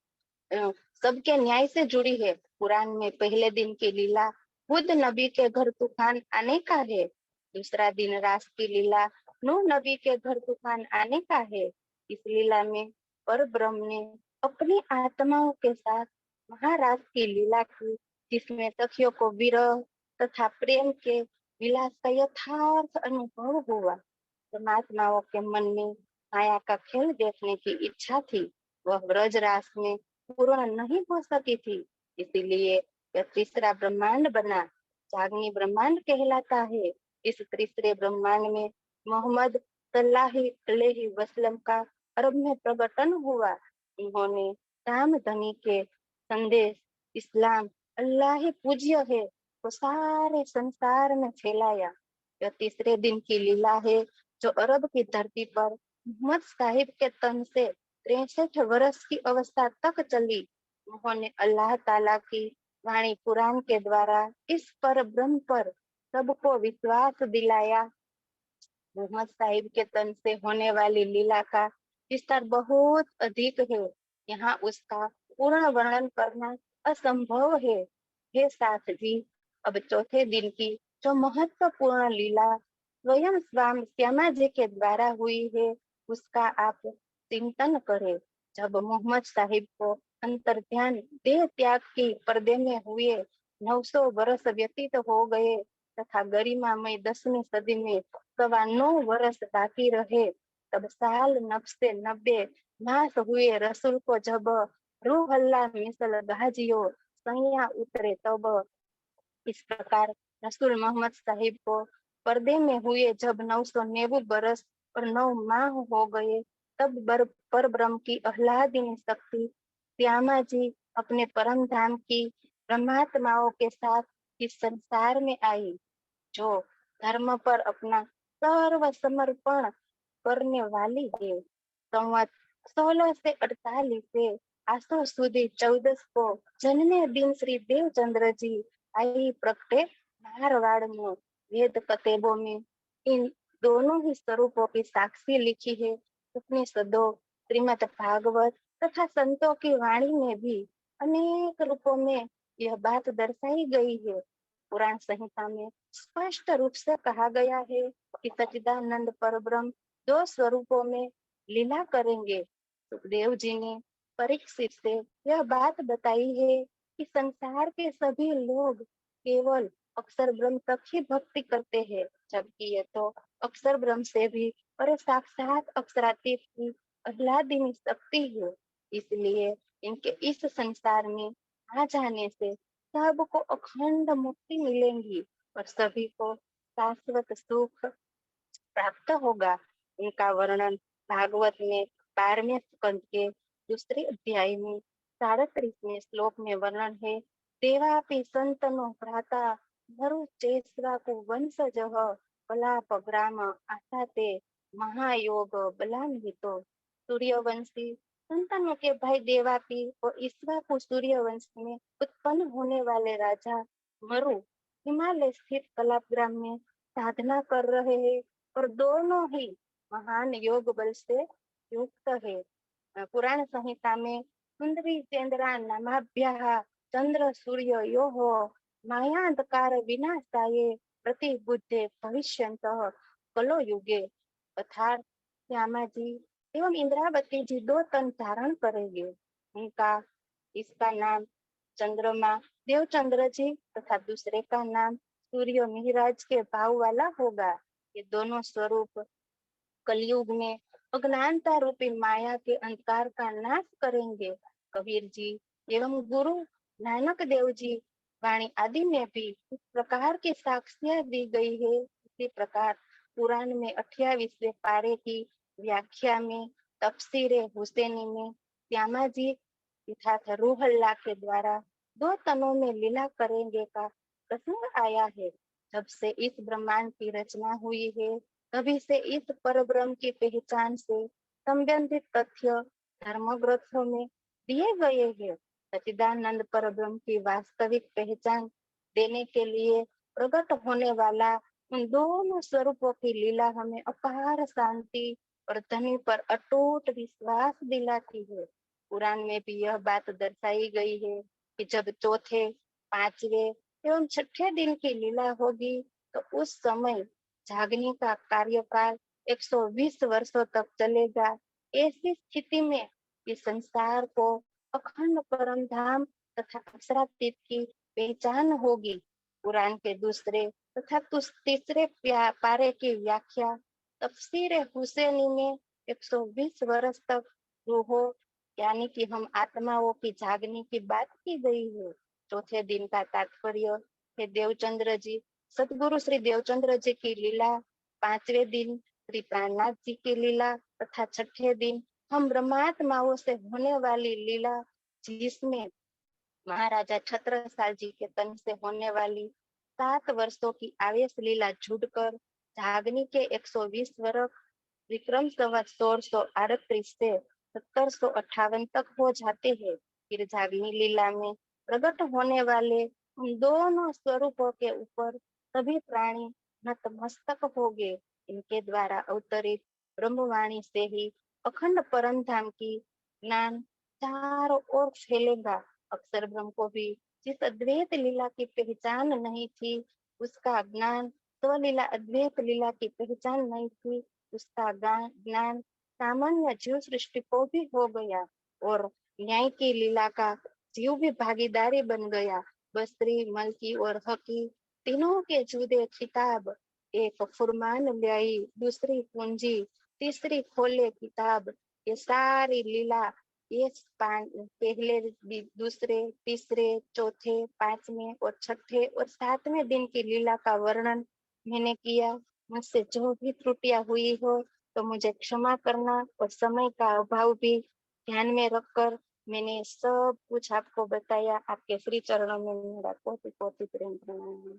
सबके न्याय से जुड़ी है। कुरान में पहले दिन की लीला खुद नबी के घर तूफान आने का है। दूसरा दिन रास की लीला नूह नबी के घर तूफान आने का है। इस लीला में पर ब्रह्म ने अपनी आत्माओं के साथ महारास की लीला की, जिसमें सखियों को विरह तथा प्रेम के विलास का यथार्थ अनुभव हुआ। परमात्माओं के मन में माया का खेल देखने की इच्छा थी, वह ब्रज रास में पूर्ण नहीं हो सकी थी, इसीलिए यह तीसरा ब्रह्मांड बना, जागनी ब्रह्मांड कहलाता है। इस तीसरे ब्रह्मांड में मोहम्मद सल्लल्लाहु अलैहि वसल्लम का अरब में प्रकटन हुआ। उन्होंने राम धनी के संदेश इस्लाम अल्लाह ही पूज्य है वो सारे संसार में फैलाया। यह तीसरे दिन की लीला है जो अरब की धरती पर मोहम्मद साहिब के तन से 63 वर्ष की अवस्था तक चली। उन्होंने अल्लाह ताला की वाणी कुरान के द्वारा इस पर ब्रह्म पर सबको विश्वास दिलाया। मोहम्मद साहिब के तन से होने वाली लीला का विस्तार बहुत अधिक है, यहाँ उसका पूर्ण वर्णन करना असंभव है। हे साथ जी, अब चौथे दिन की जो महत्वपूर्ण लीला स्वयं स्वामी श्यामा जी के द्वारा हुई है उसका आप चिंतन करें। जब मोहम्मद साहिब को अंतर ध्यान देह त्याग की पर्दे में हुए 900 वर्ष व्यतीत हो गए तथा गरिमामय 10वीं सदी में 9.25 वर्ष बाकी रहे, तब साल 90 मास हुए रसूल को जब रूह अल्लाह मिसल गाजियो सैया उतरे, तब इस प्रकार रसूल मोहम्मद साहिब को पर्दे में हुए जब 990 बरस और 9 माह हो गए, तब पर ब्रह्म की आह्लादिनी शक्ति श्यामा जी अपने परम धाम की ब्रह्मात्माओं के साथ इस संसार में आई, जो धर्म पर अपना सर्व समर्पण करने वाली है। संवत 16 से 48 से आसो सुधी 14 को जन्मे दिन श्री देवचंद्र जी आई प्रकटे मारवाड़ में। वेद कतेबों में इन दोनों ही स्वरूपों की साक्षी लिखी है। उपनिषदों, श्रीमद् भागवत तथा संतों की वाणी में भी अनेक रूपों में यह बात दर्शाई गई है। पुराण संहिता में स्पष्ट रूप से कहा गया है कि सच्चिदानंद परब्रह्म 2 स्वरूपों में लीला करेंगे। सुखदेव जी ने परीक्षित से यह बात बताई है कि संसार के सभी लोग केवल अक्षर ब्रह्म तक ही भक्ति करते हैं, जबकि ये तो अक्षर ब्रह्म से भी और साक्षात अक्षरातीत की आह्लादिनी शक्ति है। इसलिए इनके इस संसार में आ जाने से सबको अखंड मुक्ति मिलेंगी और सभी को शाश्वत सुख प्राप्त होगा। इनका वर्णन भागवत में 12वें स्कंद के दूसरे अध्याय में 37वें श्लोक में वर्णन है। देवापि संतनो भ्राता भरु चेस्वाकु वंशजः कलापग्राम आसाते महायोग बलान्वितो। सूर्यवंशी संतानों के भाई देवापी और ईश्वाकु सूर्यवंश में उत्पन्न होने वाले राजा मरु हिमालय स्थित कलापग्राम में साधना कर रहे हैं और दोनों ही महान योग बल से युक्त है। पुराण संहिता में सुंदरी चंद्रा नामाभ्याः चंद्र सूर्य योः मायांधकार विनाशाये प्रतिबुद्धे भविष्यन्तः कलो युगे अर्थात श्यामा जी एवं इंद्रावती जी 2 तन धारण करेंगे। उनका इसका नाम चंद्रमा देवचंद्र जी तथा दूसरे का नाम सूर्य मिहिराज के भाव वाला होगा। ये दोनों स्वरूप कलयुग में अज्ञानता रूपी माया के अंधकार का नाश करेंगे। कबीर जी एवं गुरु नानक देव जी वाणी आदि में भी इस प्रकार की साक्ष्य दी गई है। इसी प्रकार पुराण में 28वें पारे की व्याख्या में तफसीरे हुसैनी में श्यामा जी अर्थात रूह अल्लाह के द्वारा 2 तनों में लीला करेंगे का प्रसंग आया है। जब से इस ब्रह्मांड की रचना हुई है तभी से इस परब्रह्म की पहचान से संबंधित तथ्य धर्म ग्रंथों में दिए गए हैं। सच्चिदानंद परब्रह्म की वास्तविक पहचान देने के लिए प्रकट होने वाला उन दोनों स्वरूपों की लीला हमें अपार शांति और धनी पर अटूट विश्वास दिलाती है। पुराण में भी यह बात दर्शाई गई है कि जब चौथे, 5वें एवं 6ठे दिन की लीला होगी तो उस समय जागने का कार्यकाल 120 वर्षों तक चलेगा। ऐसी स्थिति में इस संसार को अखंड परम धाम तथा अक्षरातीत की पहचान होगी। पुराण के दूसरे तथा तीसरे पारे की व्याख्या तफसीरे हुसैनी में 120 वर्ष तक रूहो यानी कि हम आत्माओं की जागने की बात की गई है। चौथे दिन का तात्पर्य है देवचंद्र जी, सदगुरु श्री देवचंद्र जी की लीला, 5वें दिन श्री प्राणनाथ जी की लीला तथा 6ठे दिन हम ब्रह्मात्माओं से होने वाली लीला, जिसमें महाराजा छत्रसाल जी के तन से होने वाली 7 वर्षों की आवेश लीला जुड़कर जागनी के 120 वर्ष विक्रम संवत 1638 से 1758 तक हो जाते हैं। फिर जागनी लीला में प्रकट होने वाले उन दोनों स्वरूपों के ऊपर सभी प्राणी नतमस्तक होंगे। इनके द्वारा अवतरित ब्रह्मवाणी से ही अखंड परम धाम की ज्ञान चारों ओर फैलेगा। अक्षर ब्रह्म को भी जिस अद्वैत लीला की पहचान नहीं थी, उसका ज्ञान स्वलीला अद्वैत लीला की पहचान नहीं थी, उसका ज्ञान सामान्य जीव सृष्टि को भी हो गया और न्याय की लीला का जीव भी भागीदारी बन गया। बसरी, मलकी और हकी तीनों के जुदे खिताब, एक फुरमान ल्याई, दूसरी पूंजी, तीसरी खोले किताब। ये सारी लीला ये पहले, दूसरे, तीसरे, चौथे, 5वें और 6ठे और 7वें दिन की लीला का वर्णन मैंने किया। मुझसे जो भी त्रुटियां हुई हो तो मुझे क्षमा करना और समय का अभाव भी ध्यान में रखकर मैंने सब कुछ आपको बताया। आपके श्री चरणों में मेरा कोटि कोटि प्रेम प्रणाम।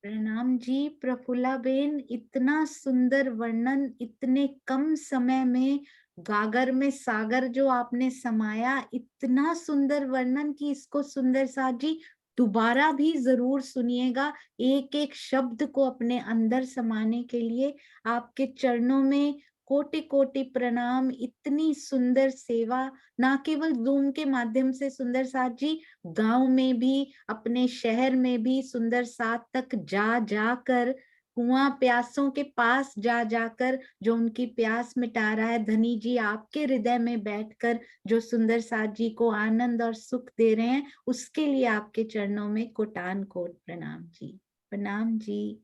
प्रणाम जी प्रफुल्ला बेन, इतना सुंदर वर्णन इतने कम समय में, गागर में सागर जो आपने समाया, इतना सुंदर वर्णन कि इसको सुंदर साथ जी दोबारा भी जरूर सुनिएगा। एक एक शब्द को अपने अंदर समाने के लिए आपके चरणों में कोटि कोटि प्रणाम। इतनी सुंदर सेवा ना केवल जूम के माध्यम से सुंदर साथ जी गांव में भी, अपने शहर में भी सुंदर साथ तक जा जाकर, कुआं प्यासों के पास जा जाकर जो उनकी प्यास मिटा रहा है, धनी जी आपके हृदय में बैठकर जो सुंदर साथ जी को आनंद और सुख दे रहे हैं, उसके लिए आपके चरणों में कोटान कोट प्रणाम जी। प्रणाम जी।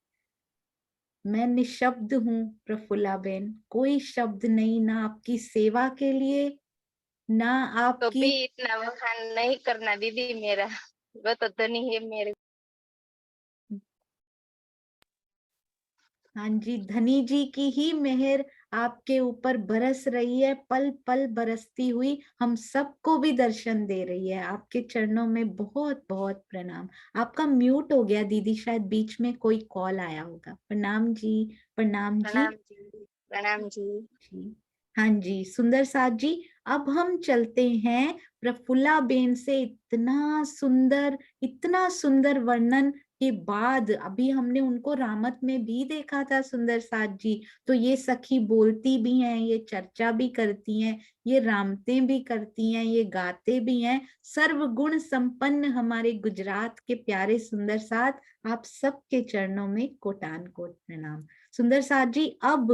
मैं निशब्द हूँ प्रफुल्ला बेन, कोई शब्द नहीं, ना आपकी सेवा के लिए, ना आपकी। कभी इतना वखान नहीं करना दीदी मेरा, वो तो धनी है मेरे। हाँ जी, धनी जी की ही मेहर आपके ऊपर बरस रही है, पल पल बरसती हुई हम सबको भी दर्शन दे रही है। आपके चरणों में बहुत बहुत प्रणाम। आपका म्यूट हो गया दीदी, शायद बीच में कोई कॉल आया होगा। प्रणाम जी। प्रणाम जी। प्रणाम जी। प्रणाम जी। जी हाँ जी सुंदर साथ जी। अब हम चलते हैं प्रफुल्ला बेन से इतना सुंदर वर्णन के बाद, अभी हमने उनको रामत में भी देखा था सुंदर साथ जी, तो ये सखी बोलती भी हैं, ये चर्चा भी करती हैं, ये रामतें भी करती हैं, ये गाते भी हैं। सर्वगुण संपन्न हमारे गुजरात के प्यारे सुंदर साथ, आप सबके चरणों में कोटान कोट प्रणाम। सुंदर साथ जी, अब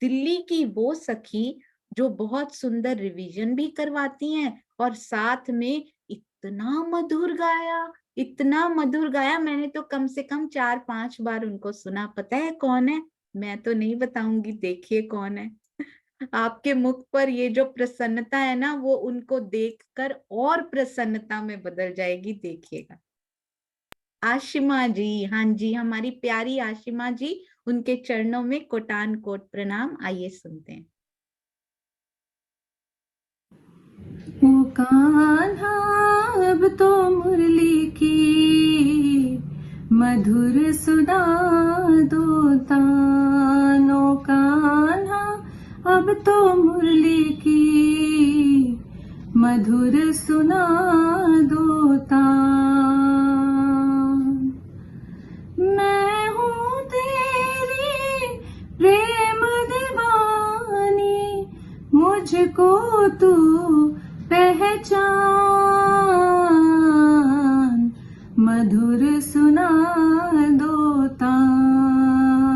दिल्ली की वो सखी जो बहुत सुंदर रिवीजन भी करवाती हैं और साथ में इतना मधुर गाया, मैंने तो कम से कम 4-5 बार उनको सुना। पता है कौन है? मैं तो नहीं बताऊंगी, देखिए कौन है। आपके मुख पर ये जो प्रसन्नता है ना, वो उनको देखकर और प्रसन्नता में बदल जाएगी, देखिएगा। आशिमा जी, हाँ जी, हमारी प्यारी आशिमा जी, उनके चरणों में कोटान कोट प्रणाम। आइए सुनते हैं। ओ कान्हा अब तो मुरली की मधुर सुना दो तान। ओ कान्हा अब तो मुरली की मधुर सुना दो तान। मैं हूँ तेरी प्रेम दीवानी, मुझको तू पहचान। मधुर सुना दो तान।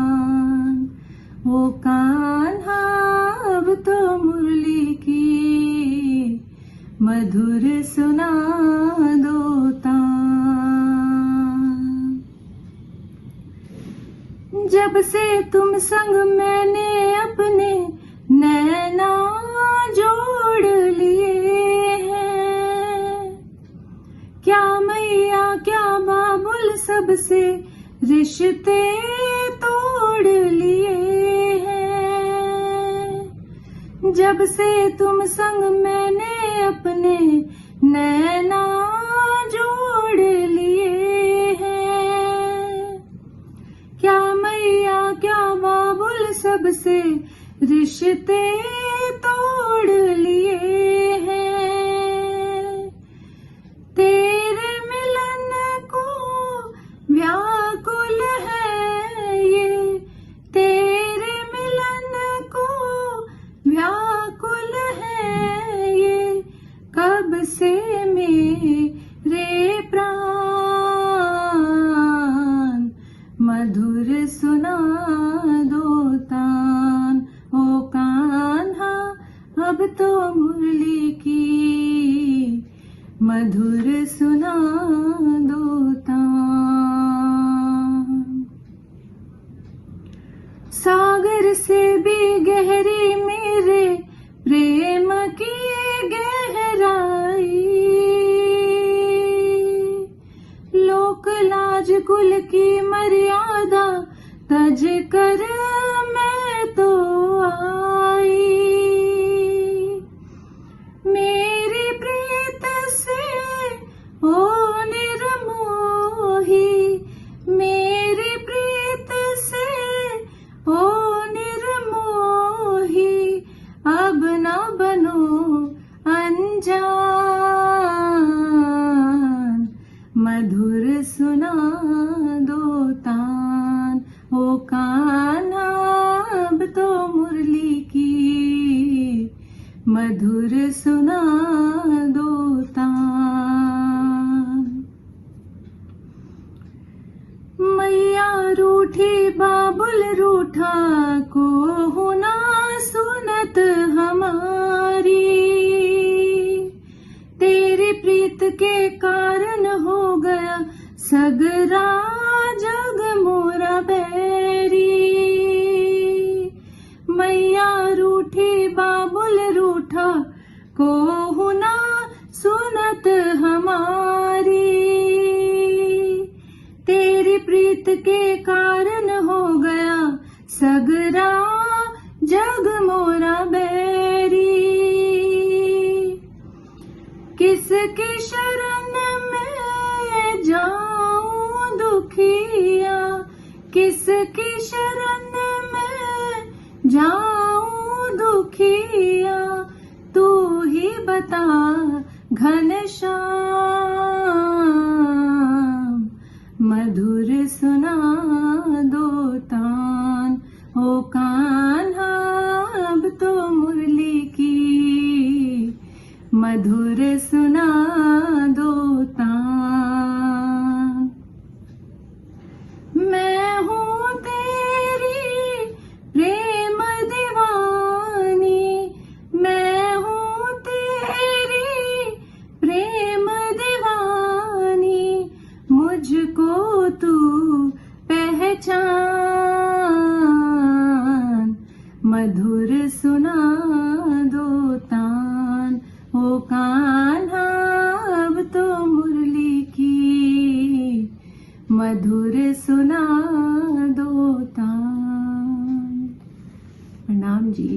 ओ कान्हा अब तो मुरली की मधुर सुना दो तान। जब से तुम संग मैंने अपने नैना जोड़ लिए हैं, क्या मैया क्या बाबुल सबसे रिश्ते तोड़ लिए हैं। जब से तुम संग मैंने अपने नैना जोड़ लिए हैं, क्या मैया क्या बाबुल सबसे रिश्ते तोड़ लिए हैं। तेरे मिलन को व्याकुल है ये, तेरे मिलन को व्याकुल है ये, कब से मेरे प्राण। मधुर सुना दो तान। ओ कान्हा अब तो मुरली की मधुर सुना दो तान। सागर से भी गहरी मेरे प्रेम की गहराई, लोक लाज कुल की मर्यादा तज कर मैं तो आई। मेरी प्रीत से ओ निर्मोही, मेरी प्रीत से ओ निर्मोही, अब न बनो अनजान। मधुर सुना दो तान। ओ कान्हा अब तो मुरली की मधुर सुना दो तान। मैया रूठी बाबुल रूठा को होना सुनत हमारी, तेरी प्रीत के कारण हो गया सगरा जग मोरा बैरी। मैया रूठी बाबुल रूठा को होना सुनत हमारी, तेरी प्रीत के कारण हो गया सगरा जग मोरा बैरी। किसकी शरण में जाऊं दुखिया, किसकी शरण में जाऊं दुखिया, तू ही बता घनश्याम। मधुर सुना दो तान, ओ कान्हा अब तो मुरली की मधुर सुना दो तान। मैं हूँ तेरी प्रेम दीवानी, मैं हूँ तेरी प्रेम दीवानी, मुझको तू पहचान। मधुर सुना दो तान, ओ कान्हा अब तो मुरली की मधुर सुना दो तान। प्रणाम जी।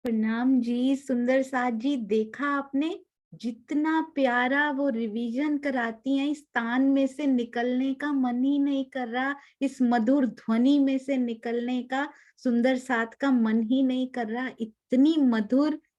प्रणाम जी। सुंदर साथ जी, देखा आपने जितना प्यारा वो रिवीजन कराती हैं, इस तान में से निकलने का मन ही नहीं कर रहा, इस मधुर ध्वनि में से निकलने का सुंदर साथ का मन ही नहीं कर रहा।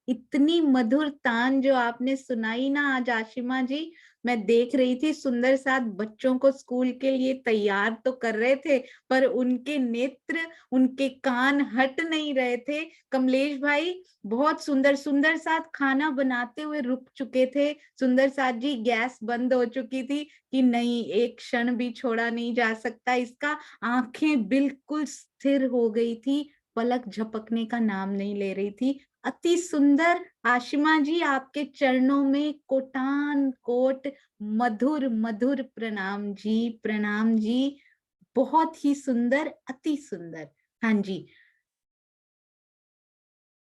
इतनी मधुर तान जो आपने सुनाई ना आज आशिमा जी, मैं देख रही थी सुंदर साथ बच्चों को स्कूल के लिए तैयार तो कर रहे थे, पर उनके नेत्र, उनके कान हट नहीं रहे थे। कमलेश भाई बहुत सुंदर, सुंदर साथ खाना बनाते हुए रुक चुके थे। सुंदर साथ जी, गैस बंद हो चुकी थी कि नहीं, एक क्षण भी छोड़ा नहीं जा सकता इसका। आंखें बिल्कुल स्थिर हो गई थी, पलक झपकने का नाम नहीं ले रही थी। अति सुंदर आशिमा जी, आपके चरणों में कोटान कोट मधुर मधुर प्रणाम जी, प्रणाम जी। बहुत ही सुंदर, अति सुंदर। हाँ जी,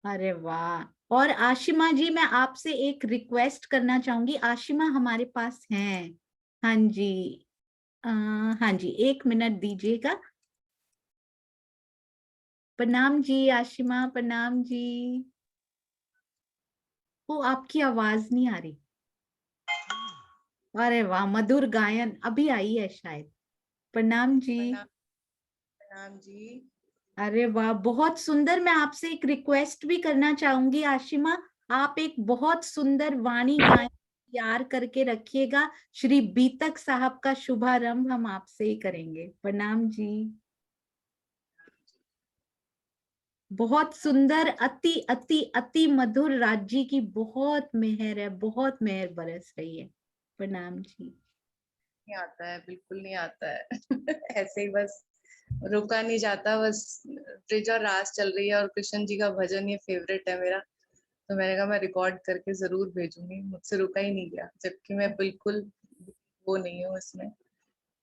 अरे वाह। और आशिमा जी, मैं आपसे एक रिक्वेस्ट करना चाहूंगी, आशिमा हमारे पास हैं? हाँ जी, हाँ जी, 1 मिनट दीजिएगा। प्रणाम जी आशिमा, प्रणाम जी। वो आपकी आवाज नहीं आ रही। अरे वाह, मधुर गायन अभी आई है शायद। प्रणाम जी। प्रणाम जी। अरे वाह, बहुत सुंदर। मैं आपसे एक रिक्वेस्ट भी करना चाहूंगी आशिमा, आप एक बहुत सुंदर वाणी गायन तैयार करके रखिएगा। श्री बीतक साहब का शुभारंभ हम आपसे ही करेंगे। प्रणाम जी। बहुत सुंदर, अति अति अति मधुर। राज्य की बहुत मेहर है, बहुत मेहर बरस रही है। प्रणाम जी। नहीं आता है, बिल्कुल नहीं आता है। ऐसे ही बस रुका नहीं जाता, बस ब्रिज और रास चल रही है और कृष्ण जी का भजन ये फेवरेट है मेरा, तो मैंने कहा मैं रिकॉर्ड करके जरूर भेजूंगी। मुझसे रुका ही नहीं गया, जबकि मैं बिल्कुल वो नहीं हूँ इसमें,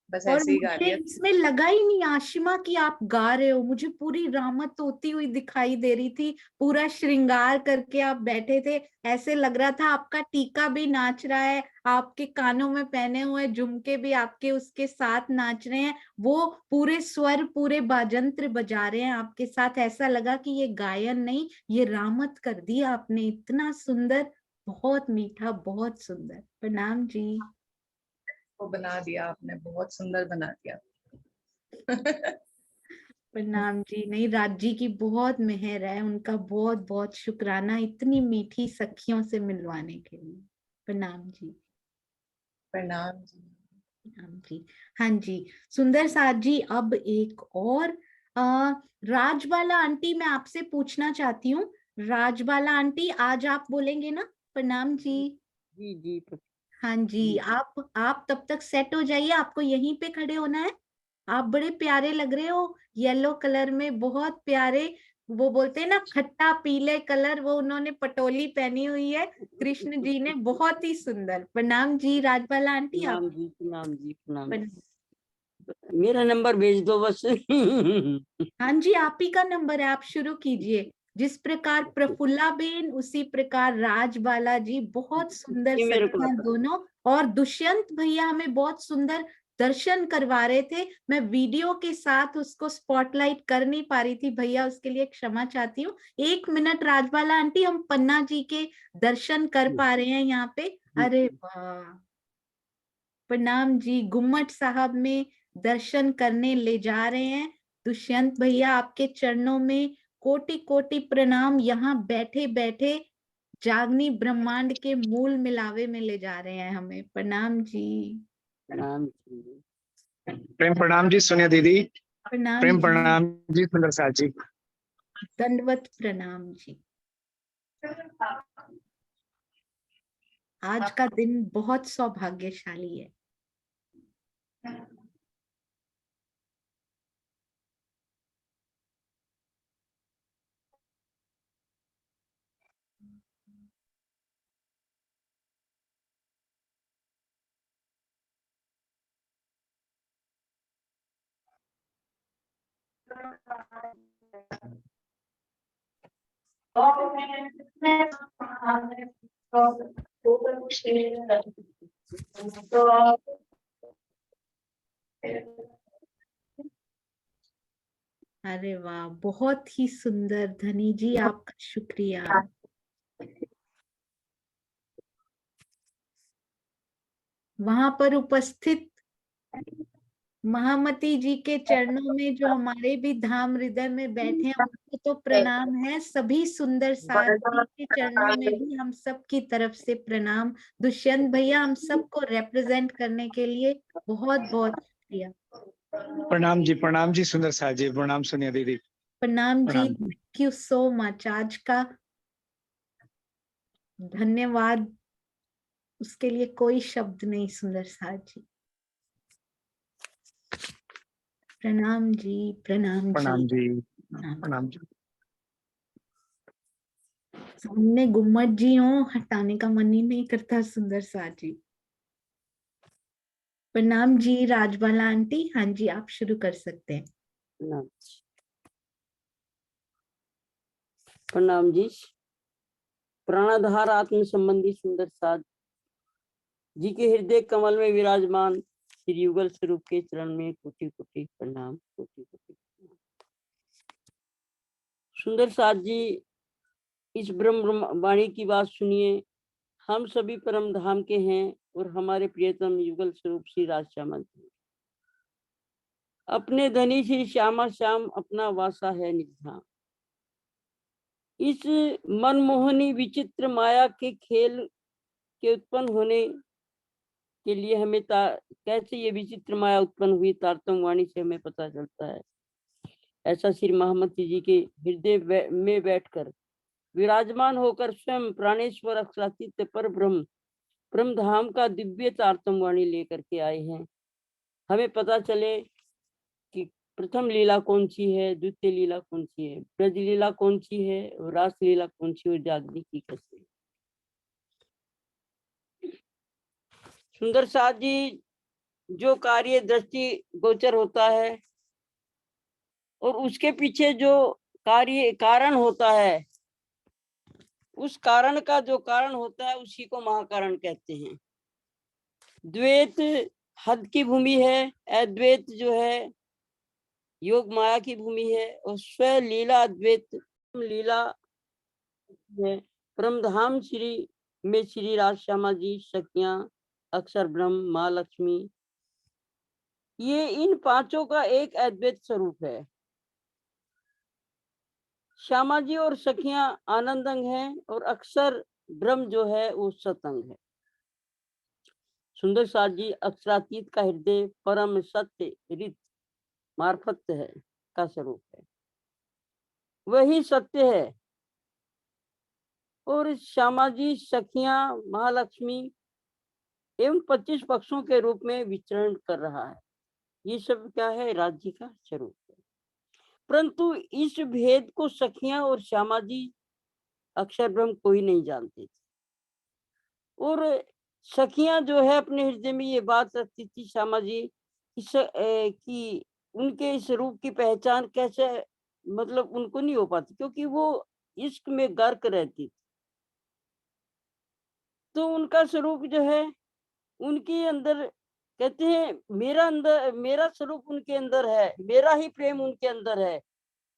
बस और ऐसे ही गा मुझे दिया। इसमें लगा ही नहीं आशिमा कि आप गा रहे हो, मुझे पूरी रामत होती हुई दिखाई दे रही थी। पूरा श्रृंगार करके आप बैठे थे, ऐसे लग रहा था आपका टीका भी नाच रहा है, आपके कानों में पहने हुए झुमके भी आपके उसके साथ नाच रहे हैं, वो पूरे स्वर, पूरे बाजंत्र बजा रहे हैं आपके साथ। ऐसा लगा कि ये गायन नहीं, ये रामत कर दी आपने। इतना सुंदर, बहुत मीठा, बहुत सुंदर। प्रणाम जी। वो बना दिया आपने, बहुत सुंदर बना दिया। प्रणाम जी। नहीं, राज्य की बहुत मेहर है, उनका बहुत बहुत शुक्राना इतनी मीठी सखियों से मिलवाने के लिए। प्रणाम जी। प्रणाम जी। प्रणाम जी। हाँ जी सुंदर साथ जी, अब एक और राजबाला आंटी, मैं आपसे पूछना चाहती हूँ, राजबाला आंटी आज आप बोलेंगे ना? प्रणाम जी। जी जी हाँ जी, आप तब तक सेट हो जाइए, आपको यहीं पे खड़े होना है। आप बड़े प्यारे लग रहे हो येलो कलर में, बहुत प्यारे। वो बोलते हैं ना खट्टा पीले कलर, वो उन्होंने पटोली पहनी हुई है कृष्ण जी ने, बहुत ही सुंदर। प्रणाम जी राजबाला आंटी। आप प्रणाम जी, प्रणाम जी, प्रणाम। प्रणाम। मेरा नंबर भेज दो बस। हाँ जी, आप ही का नंबर है, आप शुरू कीजिए। जिस प्रकार प्रफुल्ला बेन, उसी प्रकार राजबाला जी, बहुत सुंदर ये मेरे को सखियां दोनों। और दुष्यंत भैया हमें बहुत सुंदर दर्शन करवा रहे थे, मैं वीडियो के साथ उसको स्पॉटलाइट कर नहीं पा रही थी भैया, उसके लिए क्षमा चाहती हूँ। 1 मिनट राजबाला आंटी, हम पन्ना जी के दर्शन कर पा रहे हैं यहाँ पे। अरे वाह, प्रणाम जी, गुम्मट साहब में दर्शन करने ले जा रहे हैं। दुष्यंत भैया आपके चरणों में कोटि कोटि प्रणाम, यहाँ बैठे बैठे जागनी ब्रह्मांड के मूल मिलावे में ले जा रहे हैं हमें। प्रणाम जी। प्रणाम जी। प्रेम प्रणाम जी सोनिया दीदी। प्रणाम प्रेम जी। प्रणाम जी सुंदर साथ जी। दंडवत प्रणाम जी। आज का दिन बहुत सौभाग्यशाली है। अरे वाह, बहुत ही सुंदर धनी जी, आपका शुक्रिया। वहां पर उपस्थित महामती जी के चरणों में, जो हमारे भी धाम हृदय में बैठे हैं, उनको तो प्रणाम है। सभी सुंदर साथ जी के चरणों में भी हम सब की तरफ से प्रणाम। दुष्यंत भैया, हम सबको रिप्रेजेंट करने के लिए बहुत बहुत शुक्रिया। प्रणाम जी सुंदर साथ जी। प्रणाम सोनिया दीदी। प्रणाम जी, प्रणाम। Thank you so much. आज का धन्यवाद, उसके लिए कोई शब्द नहीं सुंदर साथ जी। प्रणाम जी, प्रणाम जी, प्रणाम जी। प्रणाम। प्रणाम जी। सामने गुम्मट जी हो, हटाने का मन ही नहीं करता सुंदर साथ जी। प्रणाम जी राजबाला आंटी। हाँ जी, आप शुरू कर सकते हैं। प्रणाम। प्रणाम जी। प्राणाधार आत्म संबंधी सुंदर साथ जी के हृदय कमल में विराजमान श्री युगल स्वरूप के चरण में कोटि कोटि प्रणाम, कोटि कोटि प्रणाम। सुंदर साथ जी, इस ब्रह्म वाणी की बात सुनिए। हम सभी परम धाम के हैं और हमारे प्रियतम युगल स्वरूप श्री राज श्यामा जी अपने धनी श्री श्यामा श्याम अपना वासा है निधाम। इस मनमोहनी विचित्र माया के खेल के उत्पन्न होने के लिए हमें कैसे ये विचित्र माया उत्पन्न हुई, तारतम वाणी से हमें पता चलता है। ऐसा श्री महामती जी के हृदय में बैठकर विराजमान होकर स्वयं प्राणेश्वर अक्षरातीत पर ब्रह्म धाम का दिव्य तारतम वाणी लेकर के आए हैं। हमें पता चले कि प्रथम लीला कौन सी है, द्वितीय लीला कौन सी है, ब्रज लीला कौन सी है और रास लीला कौन सी है, और जागनी की कैसे। सुंदर साथ जी, जो कार्य दृष्टि गोचर होता है और उसके पीछे जो कारण होता है, उस कारण का जो कारण होता है उसी को महाकारण कहते हैं। द्वैत हद की भूमि है, अद्वैत जो है योग माया की भूमि है, और स्व लीला अद्वैत लीला है। परमधाम श्री में श्री राज श्यामा जी, सखियां, अक्षर ब्रह्म, माँ लक्ष्मी, ये इन पांचों का एक अद्वैत स्वरूप है। श्यामा जी और सखियां आनंद अंग हैं और अक्षर ब्रह्म जो है वो सतंग है। सुंदर साथ जी अक्षरातीत का हृदय परम सत्य रित मार्फत है का स्वरूप है, वही सत्य है। और श्यामा जी सखियां महालक्ष्मी एवं 25 पक्षों के रूप में विचरण कर रहा है। ये सब क्या है? राज्य का स्वरूप है। परंतु इस भेद को सखियां और श्यामा जी अक्षर ब्रह्म कोई नहीं जानते थे। और सखियां जो है अपने हृदय में ये बात रखती थी श्यामा जी कि उनके इस रूप की पहचान कैसे, मतलब उनको नहीं हो पाती, क्योंकि वो इश्क में गर्क रहती थी। तो उनका स्वरूप जो है उनके अंदर, कहते हैं मेरा स्वरूप उनके अंदर है, मेरा ही प्रेम उनके अंदर है,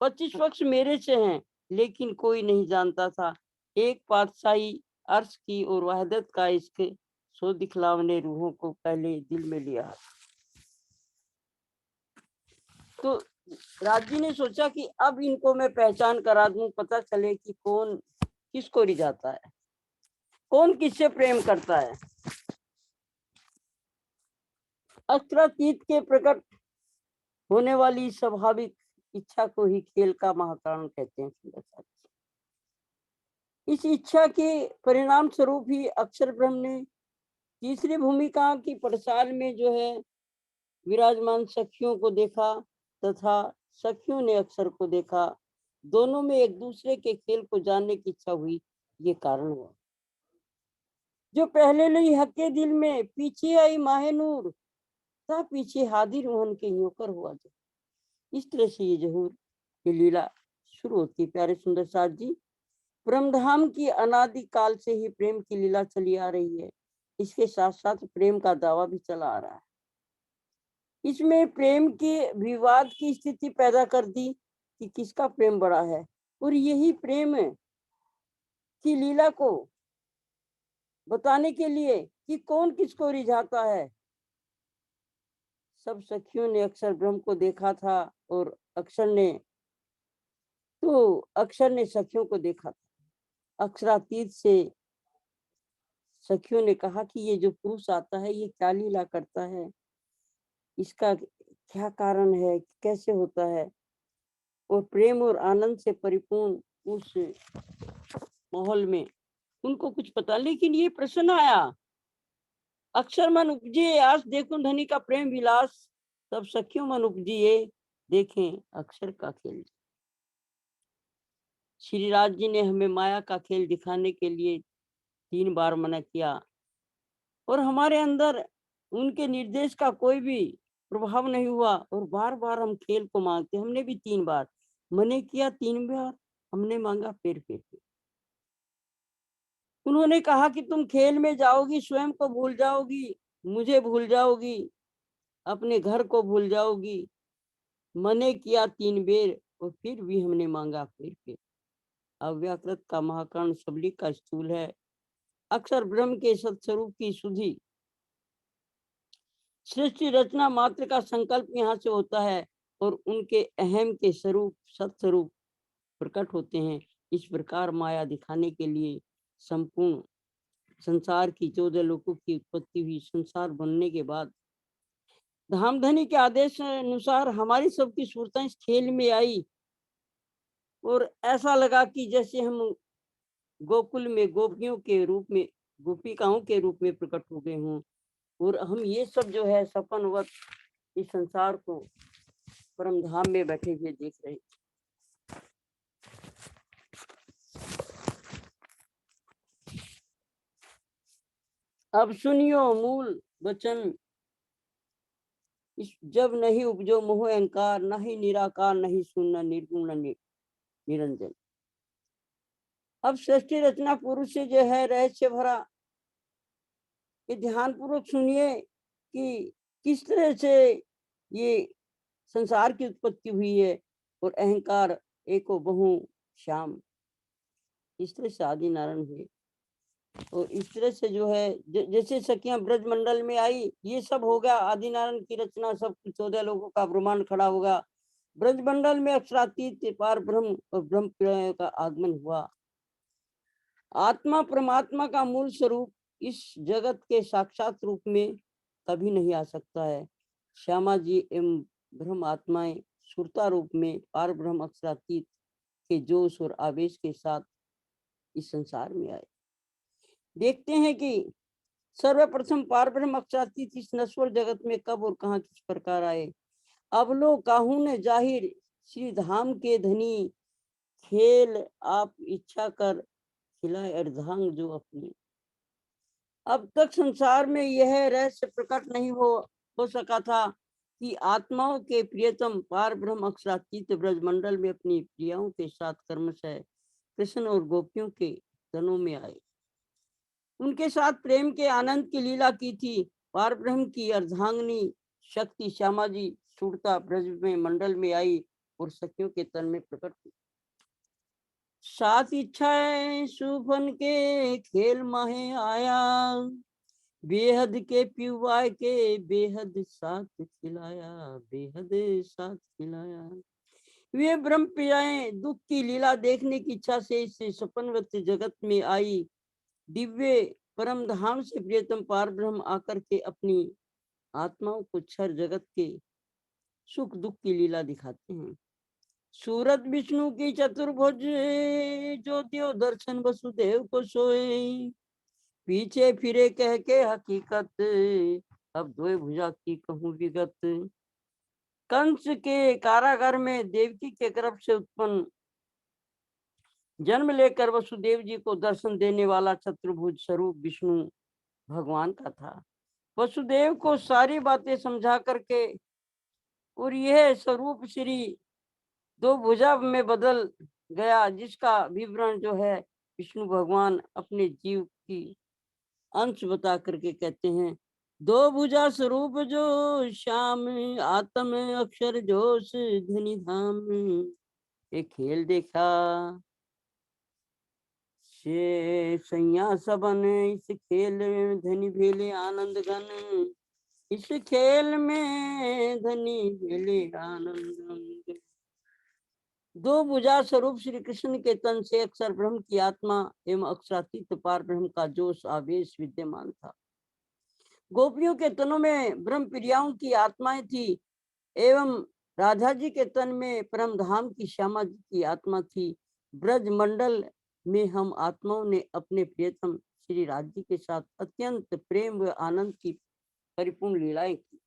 25 पक्ष मेरे से हैं, लेकिन कोई नहीं जानता था एक पातशाही अर्श की और वहदत का इश्क सो दिखलावने रूहों को पहले दिल में लिया। तो राजी ने सोचा कि अब इनको मैं पहचान करा दूं, पता चले कि कौन किसको रिझाता है, कौन किससे प्रेम करता है। अक्षरातीत के प्रकट होने वाली स्वाभाविक इच्छा को ही खेल का महाकारण कहते हैं। इस इच्छा के परिणाम स्वरूप ही अक्षर ब्रह्म ने तीसरी भूमिका की पटसाल में जो है विराजमान सखियों को देखा तथा सखियों ने अक्षर को देखा। दोनों में एक दूसरे के खेल को जानने की इच्छा हुई, ये कारण हुआ। जो पहले लई हके दिल में, पीछे आई माहे नूर, ता पीछे हादिर रोहन के योकर हुआ। जो इस तरह से ये जहूर की लीला शुरू होती। प्यारे सुंदर साथ जी, ब्रह्मधाम की अनादि काल से ही प्रेम की लीला चली आ रही है। इसके साथ साथ प्रेम का दावा भी चला आ रहा है। इसमें प्रेम के विवाद की स्थिति पैदा कर दी कि किसका प्रेम बड़ा है, और यही प्रेम की लीला को बताने के लिए कि कौन किसको रिझाता है, सब सखियों ने अक्षर ब्रह्म को देखा था और अक्षर ने सखियों को देखा था। अक्षरातीत से सखियों ने कहा कि ये जो पुरुष आता है ये क्या लीला करता है, इसका क्या कारण है, कैसे होता है। और प्रेम और आनंद से परिपूर्ण उस माहौल में उनको कुछ पता, लेकिन ये प्रश्न आया, अक्षर मन उपजिए आस देखूं धनी का प्रेम विलास, तब सखियों मन उपजिए देखें अक्षर का खेल। श्री राज जी ने हमें माया का खेल दिखाने के लिए 3 बार मना किया, और हमारे अंदर उनके निर्देश का कोई भी प्रभाव नहीं हुआ, और बार बार हम खेल को मांगते। हमने भी 3 बार मने किया, 3 बार हमने मांगा, फिर उन्होंने कहा कि तुम खेल में जाओगी, स्वयं को भूल जाओगी, मुझे भूल जाओगी, अपने घर को भूल जाओगी। मने किया 3 बेर और फिर भी हमने मांगा, फिर अव्याकृत का महाकर्ण सबली का स्थूल है। अक्षर ब्रह्म के सत्स्वरूप की सुधि सृष्टि रचना मात्र का संकल्प यहाँ से होता है, और उनके अहम के स्वरूप सत्स्वरूप प्रकट होते हैं। इस प्रकार माया दिखाने के लिए संपूर्ण संसार की 14 लोकों की उत्पत्ति हुई। संसार बनने के बाद धामधनी के आदेश अनुसार हमारी सबकी सूरतें इस खेल में आई, और ऐसा लगा कि जैसे हम गोकुल में गोपियों के रूप में, गोपिकाओं के रूप में प्रकट हो गए हों, और हम ये सब जो है सपनवत इस संसार को परम धाम में बैठे हुए देख रहे। अब सुनियो मूल वचन, जब नहीं उपजो मोह अहंकार, नहीं निराकार, नहीं शून्य, निर्गुण निरंजन। अब सृष्टि रचना पुरुष से जो है रहस्य भरा, ये ध्यान पूर्वक सुनिए कि किस तरह से ये संसार की उत्पत्ति हुई है, और अहंकार एको बहु श्याम, इस तरह से आदि नारायण हुए। और इस तरह से जो है जैसे सखियां ब्रज मंडल में आई, ये सब हो गया आदि नारायण की रचना, सब 14 लोगों का ब्रह्मांड खड़ा होगा। ब्रज मंडल में अक्षरातीत पार ब्रह्म और ब्रह्म का आगमन हुआ। आत्मा परमात्मा का मूल स्वरूप इस जगत के साक्षात रूप में कभी नहीं आ सकता है। श्यामा जी एवं ब्रह्म आत्माएं सुरता रूप में पार ब्रह्म अक्षरातीत के जोश और आवेश के साथ इस संसार में आए। देखते हैं कि सर्वप्रथम पार ब्रह्म अक्षरातीत इस नश्वर जगत में कब और कहाँ किस प्रकार आए। अब लो काहू ने जाहिर श्री धाम के धनी, खेल आप इच्छा कर खिलाए अर्धांग जो अपनी। अब तक संसार में यह रहस्य प्रकट नहीं हो सका था कि आत्माओं के प्रियतम पार ब्रह्म अक्षरातीत ब्रजमंडल में अपनी प्रियाओं के साथ कर्मशः कृष्ण और गोपियों के तनों में आए, उनके साथ प्रेम के आनंद की लीला की थी। पार ब्रह्म की अर्धांगिनी शक्ति श्यामा जी सुरता ब्रज में मंडल में आई और सखियों के तन में प्रकट हुई। सात इच्छाएं सुफन के खेल माहे आया, बेहद के पिवाए के बेहद साथ खिलाया, बेहद साथ खिलाया। वे ब्रह्म प्रियाएं दुख की लीला देखने की इच्छा से इस सपनवत जगत में आई। दिव्य परम धाम से प्रियतम पार ब्रह्म आकर के अपनी आत्माओं को क्षर जगत के सुख दुख की लीला दिखाते हैं। सूरत विष्णु की चतुर्भुज जो दियो दर्शन वसुदेव को सोए, पीछे फिरे कह के हकीकत अब दो भुजा की कहूँ विगत। कंस के कारागार में देवकी के गर्भ से उत्पन्न जन्म लेकर वसुदेव जी को दर्शन देने वाला चतुर्भुज स्वरूप विष्णु भगवान का था। वसुदेव को सारी बातें समझा करके और यह स्वरूप श्री दो भुजा में बदल गया, जिसका विवरण जो है विष्णु भगवान अपने जीव की अंश बता करके कहते हैं। दो भुजा स्वरूप जो श्याम आत्म अक्षर जोश धनी धाम, एक खेल देखा से सैया सबन, इस खेल में धनी भेले आनंद घन, इस खेल में धनी भेले आनंद घन। दो भुजा स्वरूप श्री कृष्ण के तन से अक्षर ब्रह्म की आत्मा एवं अक्षरातीत पार ब्रह्म का जोश आवेश विद्यमान था। गोपियों के तनों में ब्रह्म प्रियाओं की आत्माएं थी एवं राधा जी के तन में परम धाम की श्यामा जी की आत्मा थी। ब्रज मंडल में हम आत्माओं ने अपने प्रियतम श्री राज जी के साथ अत्यंत प्रेम व आनंद की परिपूर्ण लीलाएं की।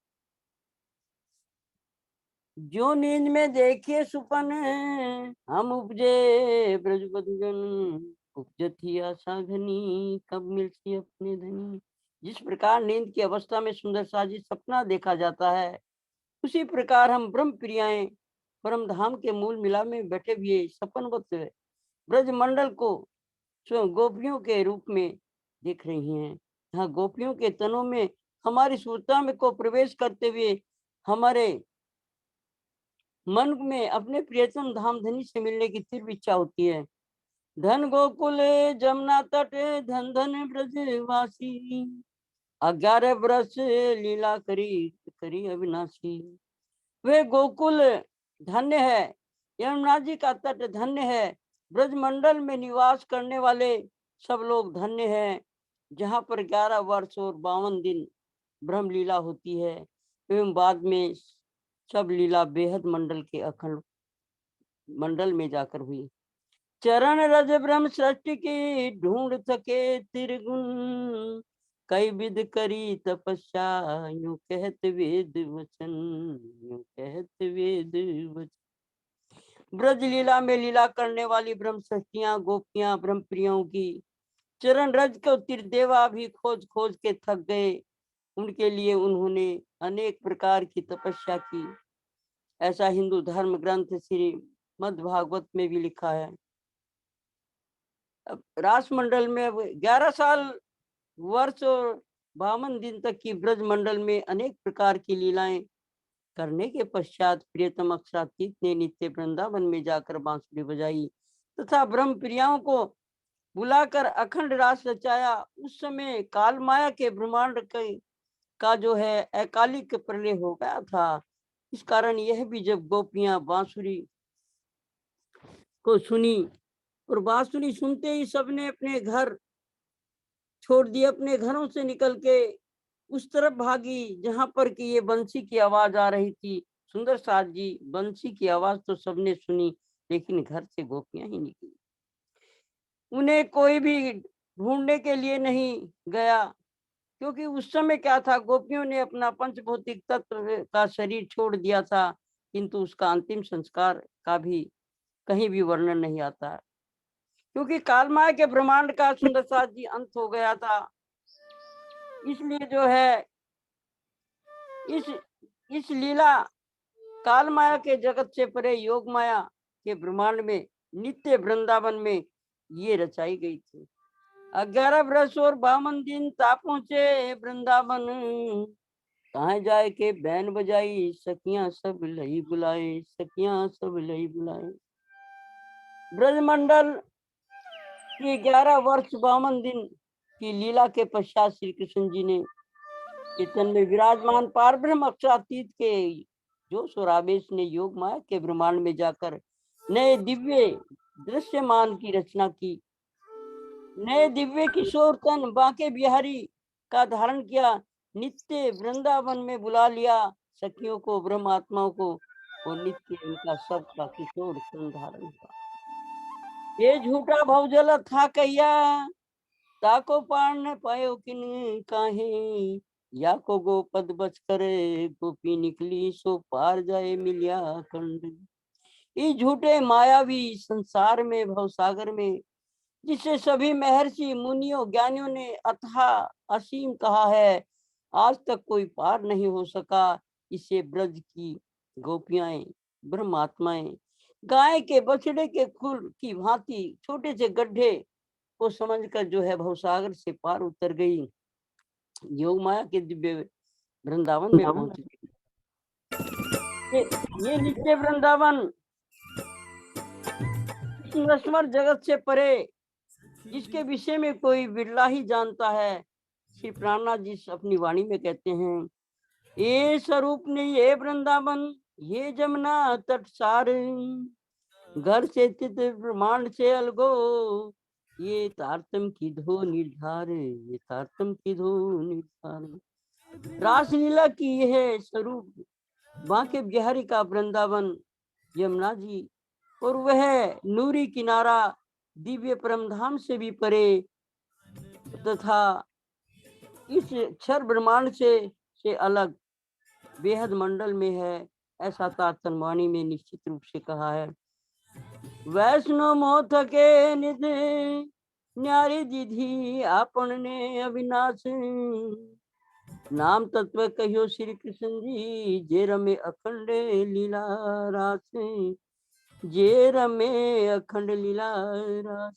जो नींद में देखे सुपन हम उपजे ब्रज बंधन, उपजती आशा घनी कब मिलती अपने धनी। जिस प्रकार नींद की अवस्था में सुंदर साजी सपना देखा जाता है, उसी प्रकार हम ब्रह्म प्रियाएं परम धाम के मूल मिला में बैठे हुए सपनवत ब्रज मंडल को गोपियों के रूप में देख रही हैं। यहाँ गोपियों के तनों में हमारी सुरता में को प्रवेश करते हुए हमारे मन में अपने प्रियतम धाम धनी से मिलने की तीव्र इच्छा होती है। धन गोकुल जमुना तट धन धन ब्रजवासी, 11 वर्ष लीला करी अविनाशी। वे गोकुल धन्य है, यमुना जी का तट धन्य है, ब्रजमंडल में निवास करने वाले सब लोग धन्य हैं, जहाँ पर 11 वर्ष और 52 दिन ब्रह्म लीला होती है एवं बाद में सब लीला बेहद मंडल के अखंड मंडल में जाकर हुई। चरण रज ब्रह्म सृष्टि की ढूंढ थके त्रिगुण, कई विध करी तपस्या यूं कहत वेद वचन, यूं कहत वेद वचन। ब्रज लीला में लीला करने वाली ब्रह्म सृष्टियां गोपियां ब्रह्म प्रियों की चरण रज को त्रिदेवा भी खोज खोज के थक गए। उनके लिए उन्होंने अनेक प्रकार की तपस्या की। ऐसा हिंदू धर्म ग्रंथ श्री मद् भागवत में भी लिखा है। रास मंडल में 11 साल वर्ष और 52 दिन तक की ब्रज मंडल में अनेक प्रकार की लीलाएं करने के पश्चात प्रियतम अक्षरातीत ने नित्य वृंदावन में जाकर बांसुरी बजाई तथा ब्रह्म प्रियाओं को बुलाकर अखंड रास रचाया। उस समय काल माया के ब्रह्मांड का जो है अकालिक प्रलय हो गया था। इस कारण यह भी जब गोपियां बांसुरी को सुनी और बांसुरी सुनते ही सबने अपने घर छोड़ दिए, अपने घरों से निकल के उस तरफ भागी जहां पर कि ये बंसी की आवाज आ रही थी। सुंदर साथ जी, बंसी की आवाज तो सबने सुनी, लेकिन घर से गोपियां ही निकली। उन्हें कोई भी ढूंढने के लिए नहीं गया, क्योंकि उस समय क्या था, गोपियों ने अपना पंचभौतिक तत्व का शरीर छोड़ दिया था, किंतु उसका अंतिम संस्कार का भी कहीं भी वर्णन नहीं आता, क्योंकि काल माया के ब्रह्मांड का सुंदर साथ जी अंत हो गया था। इसलिए जो है इस लीला काल माया के जगत से परे योग माया के ब्रह्मांड में नित्य वृंदावन में ये रचाई गई थी। 11 वर्ष और 52 दिन ता पहुंचे वृंदावन, कहाँ जाए के बैन बजाई सखियां सब लई बुलाए, सखियां सब लई बुलाए। ब्रजमंडल की 11 वर्ष 52 दिन की लीला के पश्चात श्री कृष्ण जी ने चेतन में विराजमान पार ब्रह्म अक्षरातीत के जोश और आवेश ने योग माया के ब्रह्मांड में जाकर नए दिव्य दृश्यमान की रचना की। नए दिव्य किशोर तन बांके बिहारी का धारण किया, नित्य वृंदावन में बुला लिया सखियों को, ब्रह्म आत्माओं को, और नित्य उनका सबका किशोर तन धारण हुआ। ये झूठा भवजल था कैया, ताको पार न पायो किन काहे, या को गोपद बच करे गोपी निकली सो पार जाए मिलिया खंड। इस झूठे मायावी संसार में, भवसागर में, जिसे सभी महर्षि मुनियों ज्ञानियों ने अथाह असीम कहा है, आज तक कोई पार नहीं हो सका। इसे ब्रज की गोपियाएं, ब्रह्मात्माएं गाय के बछड़े के खुर की भांति छोटे से गड्ढे को समझकर जो है भवसागर से पार उतर गई, योग माया के दिव्य वृंदावन में पहुंच गई। ये नित्य वृंदावन नश्वर जगत से परे, जिसके विषय में कोई बिरला ही जानता है। श्री प्राणनाथ जी अपनी वाणी में कहते हैं, ये स्वरूप ने ये वृंदावन, ये जमुना तट सार, घर से चित ब्रह्मांड से अलगो, ये तारतम की धो निर्धार, ये तारतम की धो निर्धार। रासलीला की है स्वरूप बांके बिहारी का वृंदावन यमुना जी, और वह नूरी किनारा दिव्य परमधाम से भी परे तथा इस क्षर ब्रह्मांड से अलग बेहद मंडल में है, ऐसा तारतम वाणी में निश्चित रूप से कहा है। वैष्णो मोथ के निध न्यारी जिधि आपन ने अविनाश, नाम तत्व कहियो श्री कृष्ण जी, जे रमे अखंड लीला रास, जे रमे अखंड लीला रास।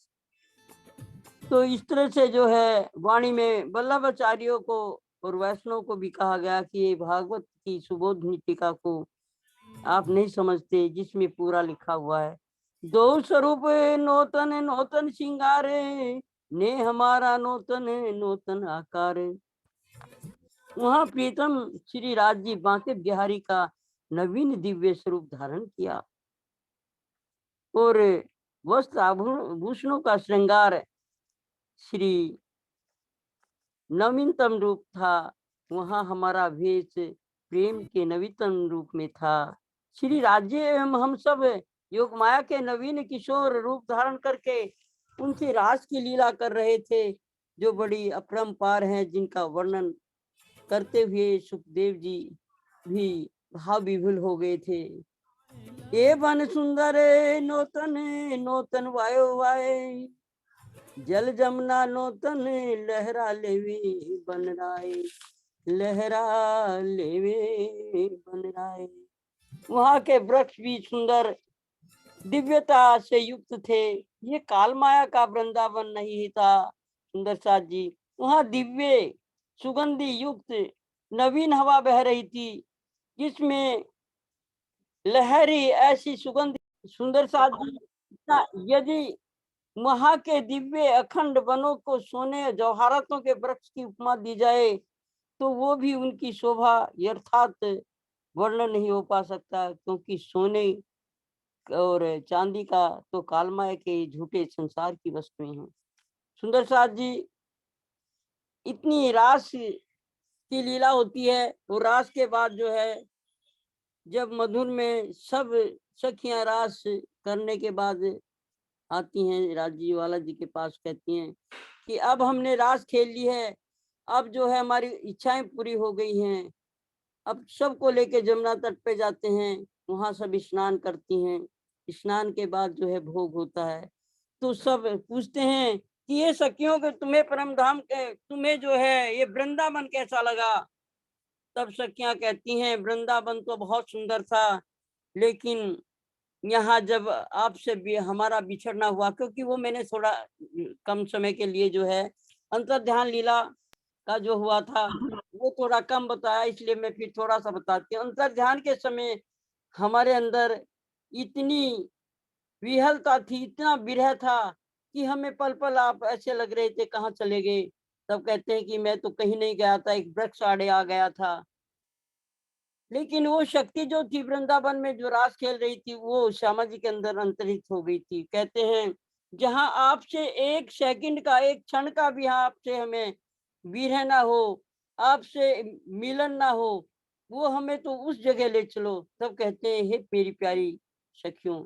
तो इस तरह से जो है वाणी में वल्लभाचार्यों को और वैष्णव को भी कहा गया कि ये भागवत की सुबोधनी टीका को आप नहीं समझते, जिसमें पूरा लिखा हुआ है, दो स्वरूप नूतन नूतन श्रृंगार, ने हमारा नूतन नूतन आकार। वहां प्रीतम श्री राज जी बांके बिहारी का नवीन दिव्य स्वरूप धारण किया और वस्त्र आभूषणों का श्रृंगार श्री नवीनतम रूप था। वहां हमारा वेश प्रेम के नवीनतम रूप में था। श्री राज्य एवं हम सब योग माया के नवीन किशोर रूप धारण करके उनसे रास की लीला कर रहे थे, जो बड़ी अपरंपार हैं, जिनका वर्णन करते हुए सुखदेव जी भी भाव विभुल हो गए थे। ये बन सुंदर नूतन नूतन वायो वाय, जल जमुना नूतन लहरा लेवे बन राय, लहरा लेवे बन राय। वहां के वृक्ष भी सुंदर दिव्यता से युक्त थे। ये काल माया का वृंदावन नहीं था सुंदर साथ जी। वहां दिव्य सुगंधि युक्त नवीन हवा बह रही थी, जिसमें लहरी ऐसी सुगंध। सुंदर साथ जी, यदि वहां के दिव्य अखंड वनों को सोने जौहरातों के वृक्ष की उपमा दी जाए तो वो भी उनकी शोभा यथार्थ वर्णन नहीं हो पा सकता, क्योंकि सोने और चांदी का तो कालमाया के झूठे संसार की वस्तुएं हैं। सुंदर साथ जी, इतनी रास की लीला होती है। और रास के बाद जो है, जब मधुर में सब सखियां रास करने के बाद आती हैं राजी वाला जी के पास, कहती हैं कि अब हमने रास खेल ली है, अब जो है हमारी इच्छाएं पूरी हो गई हैं, अब सबको लेके जमुना तट पे जाते हैं, वहां सब स्नान करती हैं। स्नान के बाद जो है भोग होता है, तो सब पूछते हैं कि ये सखियों के तुम्हें परम धाम के, तुम्हें जो है ये वृंदावन कैसा लगा? तब सखियां कहती हैं वृंदावन तो बहुत सुंदर था, लेकिन यहाँ जब आपसे भी हमारा बिछड़ना हुआ, क्योंकि वो मैंने थोड़ा कम समय के लिए जो है अंतर्ध्यान लीला का जो हुआ था वो थोड़ा कम बताया, इसलिए मैं फिर थोड़ा सा बताती हूँ। अंतर्ध्यान के समय हमारे अंदर इतनी विहलता थी, इतना विरह था कि हमें पल पल आप ऐसे लग रहे थे कहाँ चले गए। तब कहते हैं कि मैं तो कहीं नहीं गया था, एक वृक्ष आड़े आ गया था। लेकिन वो शक्ति जो थी वृंदावन में जो रास खेल रही थी, वो श्यामा जी के अंदर अंतरित हो गई थी। कहते हैं जहाँ आपसे एक सेकंड का, एक क्षण का भी आपसे हमें विरह ना हो, आपसे मिलन ना हो, वो हमें तो उस जगह ले चलो। तब कहते हैं हे मेरी प्यारी सखियों,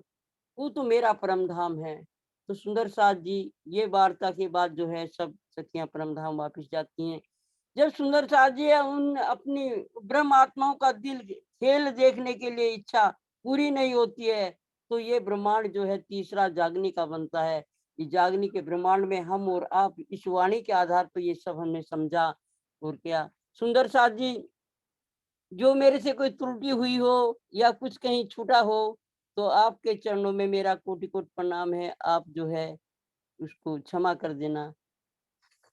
वो तो मेरा परम धाम है। तो सुंदर साथ जी ये वार्ता के बाद जो है सब सखियां परम धाम वापिस जाती हैं। जब सुंदर साथ जी उन अपनी ब्रह्म आत्माओं का दिल खेल देखने के लिए इच्छा पूरी नहीं होती है, तो ये ब्रह्मांड जो है तीसरा जागने का बनता है। इस जागने के ब्रह्मांड में हम और आप इस वाणी के आधार पर ये सब हमने समझा। और क्या सुंदर साथ जी, जो मेरे से कोई त्रुटि हुई हो या कुछ कहीं छूटा हो, तो आपके चरणों में मेरा कोटि कोटि प्रणाम है। आप जो है उसको क्षमा कर देना।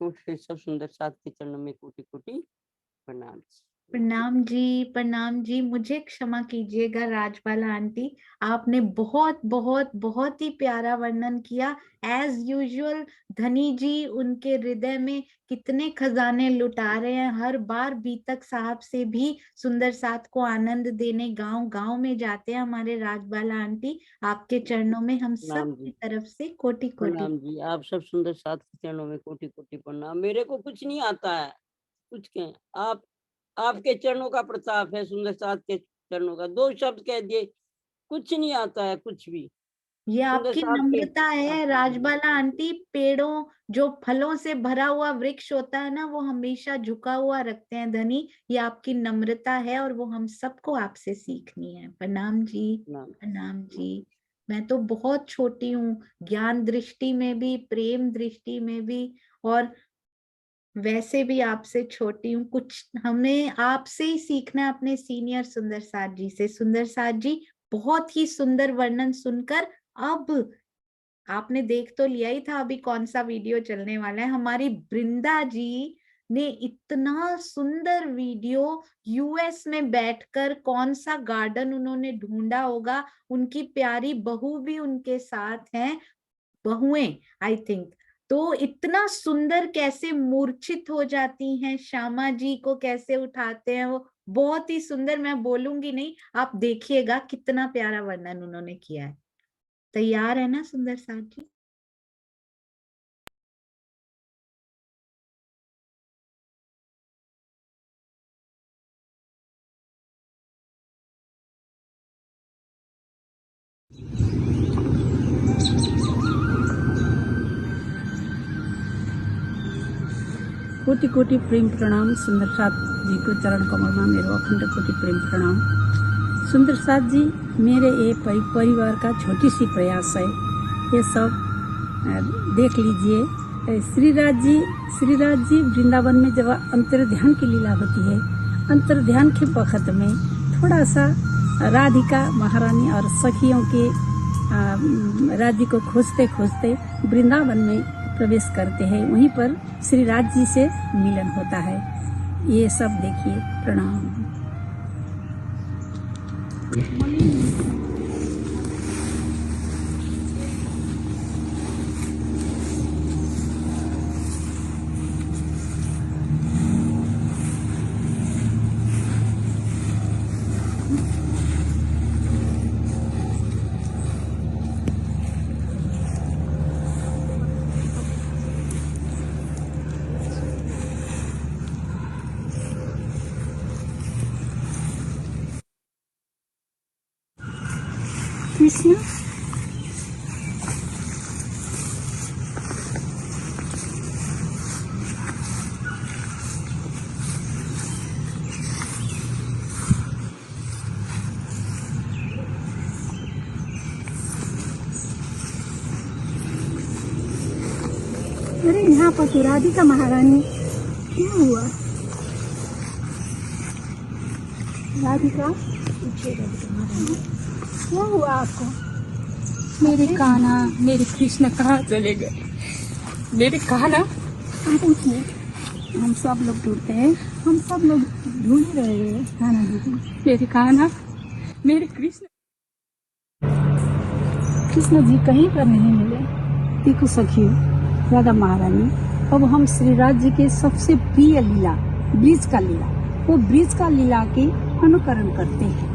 सब सुंदर साथ के चरणों में कोटि कोटि प्रणाम। प्रणाम जी, मुझे क्षमा कीजिएगा राजबाला आंटी, आपने बहुत बहुत बहुत ही प्यारा वर्णन किया। एज यूजुअल धनी जी उनके हृदय में कितने खजाने लुटा रहे हैं। हर बार बीतक साहब से भी सुंदर साथ को आनंद देने गांव गांव में जाते हैं हमारे राजबाला आंटी। आपके चरणों में हम सब की तरफ से कोटि कोटि प्रणाम जी। आप सब सुंदर साथ के चरणों में कोटि कोटि प्रणाम। मेरे को कुछ नहीं आता है, कुछ कहें आप, आपके चरणों का प्रताप है। सुंदर साथ के चरणों का 2 शब्द कह दिए, कुछ नहीं आता है कुछ भी। ये आपकी नम्रता है राजबाला आंटी। पेड़ों जो फलों से भरा हुआ वृक्ष होता है ना, वो हमेशा झुका हुआ रखते हैं धनी। ये आपकी नम्रता है और वो हम सबको आपसे सीखनी है। प्रणाम जी, प्रणाम जी। मैं तो बहुत छोटी हूँ, ज्ञान दृष्टि में भी, प्रेम दृष्टि में भी, और वैसे भी आपसे छोटी हूँ। कुछ हमें आपसे ही सीखना है, अपने सीनियर सुंदर साथ जी से। सुंदर साथ जी बहुत ही सुंदर वर्णन सुनकर अब आपने देख तो लिया ही था अभी कौन सा वीडियो चलने वाला है। हमारी वृंदा जी ने इतना सुंदर वीडियो यूएस में बैठकर, कौन सा गार्डन उन्होंने ढूंढा होगा, उनकी प्यारी बहू भी उनके साथ हैं, बहुएं आई थिंक। तो इतना सुंदर कैसे मूर्छित हो जाती हैं, श्यामा जी को कैसे उठाते हैं, वो बहुत ही सुंदर। मैं बोलूंगी नहीं, आप देखिएगा कितना प्यारा वर्णन उन्होंने किया है। तैयार है ना सुंदर साथ जी? कोटि कोटि प्रेम प्रणाम। सुंदर साथ जी को चरण कमल में मेरो अखंड कोटि प्रेम प्रणाम। सुंदर साथ जी मेरे ये परिवार का छोटी सी प्रयास है, ये सब देख लीजिए। श्रीराज जी वृंदावन में जब अंतर्ध्यान की लीला होती है, अंतर्ध्यान के वक्त में थोड़ा सा राधिका महारानी और सखियों के राज्य को खोजते खोजते वृंदावन में प्रवेश करते हैं। वहीं पर श्रीराज जी से मिलन होता है। ये सब देखिए। प्रणाम। कृष्ण अरे यहाँ पर तो राधिका महारानी, क्या हुआ? राधिका, क्या हुआ आपको? मेरे कान्हा, मेरे कृष्ण कहाँ चले गए? मेरे कान्हा, हम पूछिए। हम सब लोग ढूंढते हैं, हम सब लोग ढूंढ रहे हैं कान्हा जी। मेरे कान्हा, मेरे कृष्ण, कृष्ण जी कहीं पर नहीं मिले। देखो सखियों, राधा महारानी, अब हम श्री राज जी के सबसे प्रिय लीला, ब्रिज का लीला, वो ब्रिज का लीला के अनुकरण करते हैं।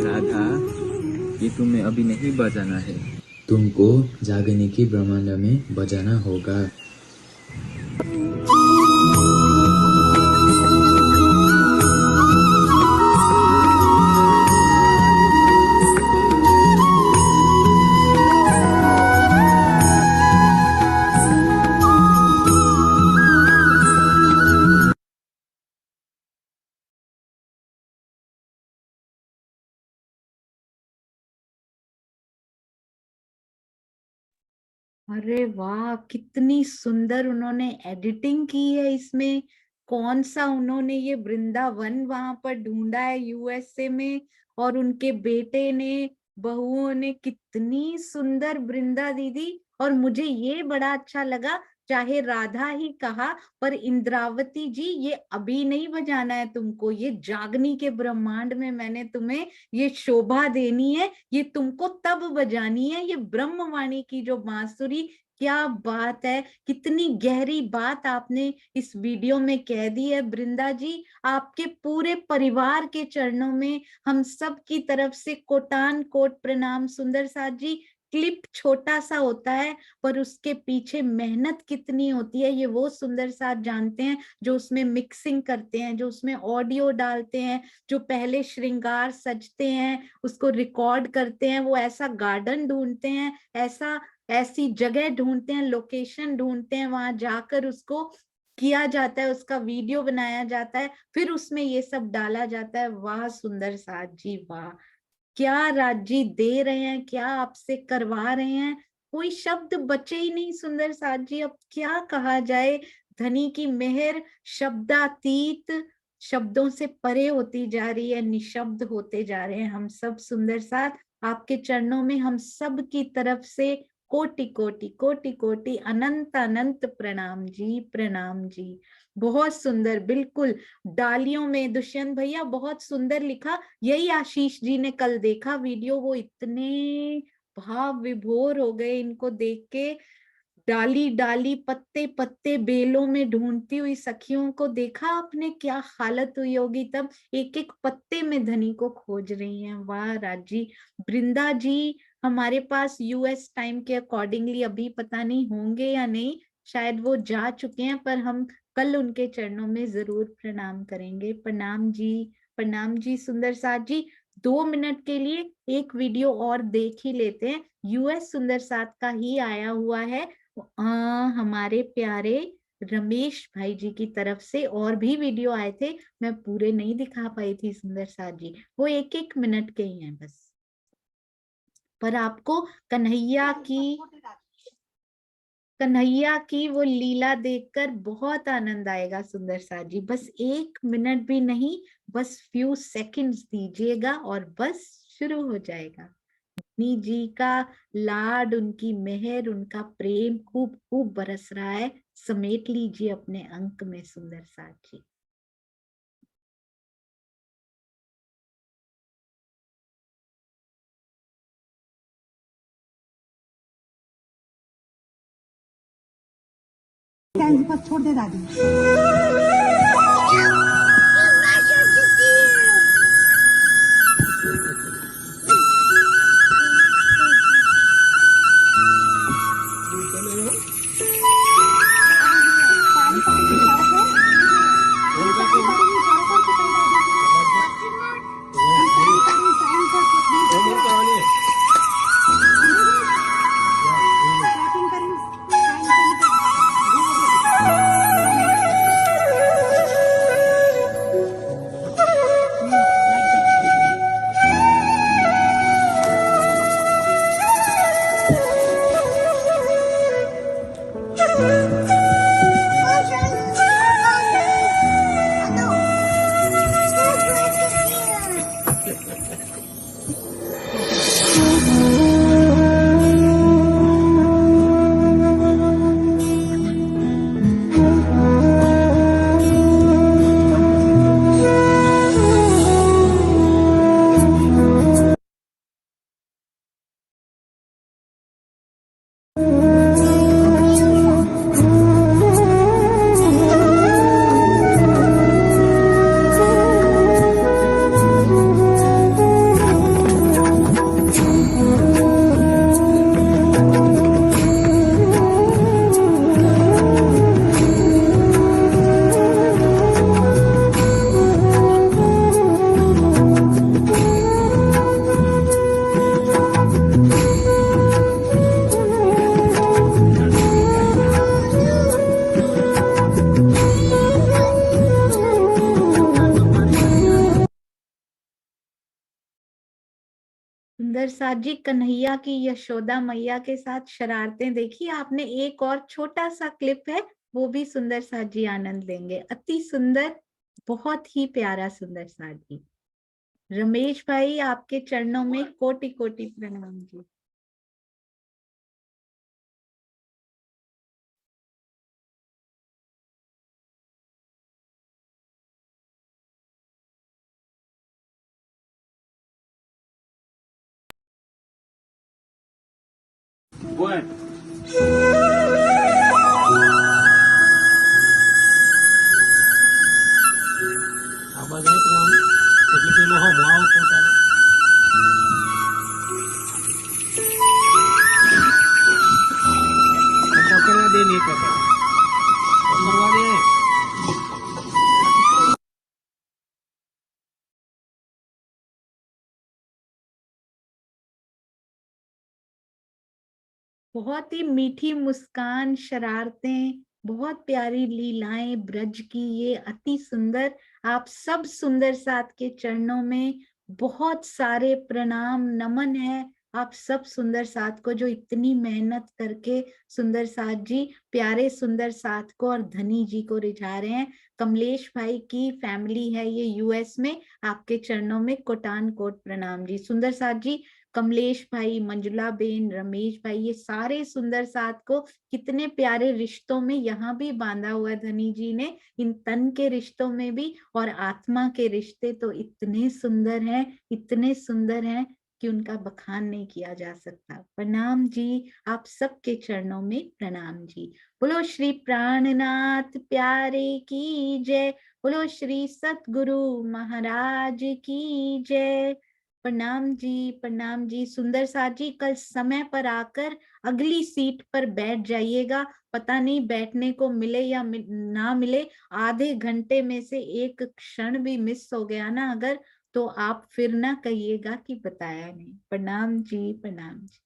राधा, ये तुम्हें अभी नहीं बजाना है, तुमको जागने की ब्रह्मांड में बजाना होगा। अरे वाह, कितनी सुंदर उन्होंने एडिटिंग की है इसमें। कौन सा उन्होंने ये वृंदावन वहां पर ढूंढा है यूएसए में, और उनके बेटे ने, बहुओं ने, कितनी सुंदर वृंदा दीदी। और मुझे ये बड़ा अच्छा लगा, चाहे राधा ही कहा, पर इंद्रावती जी ये अभी नहीं बजाना है तुमको, ये जागनी के ब्रह्मांड में मैंने तुम्हें ये शोभा देनी है, ये तुमको तब बजानी है, ये ब्रह्मवाणी की जो बांसुरी। क्या बात है, कितनी गहरी बात आपने इस वीडियो में कह दी है वृंदा जी। आपके पूरे परिवार के चरणों में हम सब की तरफ से कोटान कोट प्रणाम। सुंदर साथ जी, क्लिप छोटा सा होता है पर उसके पीछे मेहनत कितनी होती है ये वो सुंदर साथ जानते हैं, जो उसमें मिक्सिंग करते हैं, जो उसमें ऑडियो डालते हैं, जो पहले श्रृंगार सजते हैं, उसको रिकॉर्ड करते हैं, वो ऐसा गार्डन ढूंढते हैं, ऐसी जगह ढूंढते हैं, लोकेशन ढूंढते हैं, वहां जाकर उसको किया जाता है, उसका वीडियो बनाया जाता है, फिर उसमें ये सब डाला जाता है। वाह सुंदर साथ जी, वाह, क्या राजी दे रहे हैं, क्या आपसे करवा रहे हैं, कोई शब्द बचे ही नहीं सुंदर साथ जी। अब क्या कहा जाए, धनी की मेहर शब्दातीत, शब्दों से परे होती जा रही है, निशब्द होते जा रहे हैं हम सब। सुंदर साथ, आपके चरणों में हम सब की तरफ से कोटि कोटि कोटि कोटि अनंत अनंत प्रणाम जी, प्रणाम जी। बहुत सुंदर, बिल्कुल डालियों में दुष्यंत भैया बहुत सुंदर लिखा। यही आशीष जी ने कल देखा वीडियो, वो इतने भाव विभोर हो गए इनको देख के। डाली डाली, पत्ते पत्ते बेलों में ढूंढती हुई सखियों को देखा आपने, क्या हालत हुई होगी तब, एक एक पत्ते में धनी को खोज रही हैं। वाह राजी। वृंदा जी हमारे पास यूएस टाइम के अकॉर्डिंगली अभी पता नहीं होंगे या नहीं, शायद वो जा चुके हैं, पर हम कल उनके चरणों में जरूर प्रणाम करेंगे। प्रणाम जी, प्रणाम जी। सुंदर साथ जी, 2 मिनट के लिए एक वीडियो और देख ही लेते हैं, यूएस सुंदर साथ का ही आया हुआ है। हमारे प्यारे रमेश भाई जी की तरफ से और भी वीडियो आए थे, मैं पूरे नहीं दिखा पाई थी सुंदर साथ जी, वो 1-1 मिनट के ही हैं बस। पर आपको कन्हैया की वो लीला देखकर बहुत आनंद आएगा सुंदर साथ जी। बस 1 मिनट भी नहीं, बस फ्यू सेकंड्स दीजिएगा और बस शुरू हो जाएगा। धनी जी का लाड, उनकी मेहर, उनका प्रेम खूब खूब बरस रहा है, समेट लीजिए अपने अंक में सुंदर साथ जी। छोड़ दे दादी। सुंदर साथ जी, कन्हैया की यशोदा मैया के साथ शरारतें देखी आपने। एक और छोटा सा क्लिप है, वो भी सुंदर साथ जी आनंद लेंगे। अति सुंदर, बहुत ही प्यारा सुंदर साथ जी। रमेश भाई, आपके चरणों में कोटि कोटि प्रणाम जी। बहुत ही मीठी मुस्कान, शरारतें, बहुत प्यारी लीलाएं ब्रज की, ये अति सुंदर। आप सब सुंदर साथ के चरणों में बहुत सारे प्रणाम नमन है। आप सब सुंदर साथ को जो इतनी मेहनत करके सुंदर साथ जी प्यारे सुंदर साथ को और धनी जी को रिझा रहे हैं। कमलेश भाई की फैमिली है ये यूएस में, आपके चरणों में कोटान कोट प्रणाम जी। सुंदर साथ जी, कमलेश भाई, मंजुला बेन, रमेश भाई, ये सारे सुंदर साथ को कितने प्यारे रिश्तों में यहाँ भी बांधा हुआ है धनी जी ने। इन तन के रिश्तों में भी और आत्मा के रिश्ते तो इतने सुंदर हैं, इतने सुंदर हैं कि उनका बखान नहीं किया जा सकता। प्रणाम जी, आप सबके चरणों में प्रणाम जी। बोलो श्री प्राणनाथ प्यारे की जय, बोलो श्री सतगुरु महाराज की जय। प्रणाम जी, प्रणाम जी। सुंदर साथ जी, कल समय पर आकर अगली सीट पर बैठ जाइएगा। पता नहीं बैठने को मिले या ना मिले, आधे घंटे में से एक क्षण भी मिस हो गया ना अगर, तो आप फिर ना कहिएगा कि बताया नहीं। प्रणाम जी, प्रणाम जी।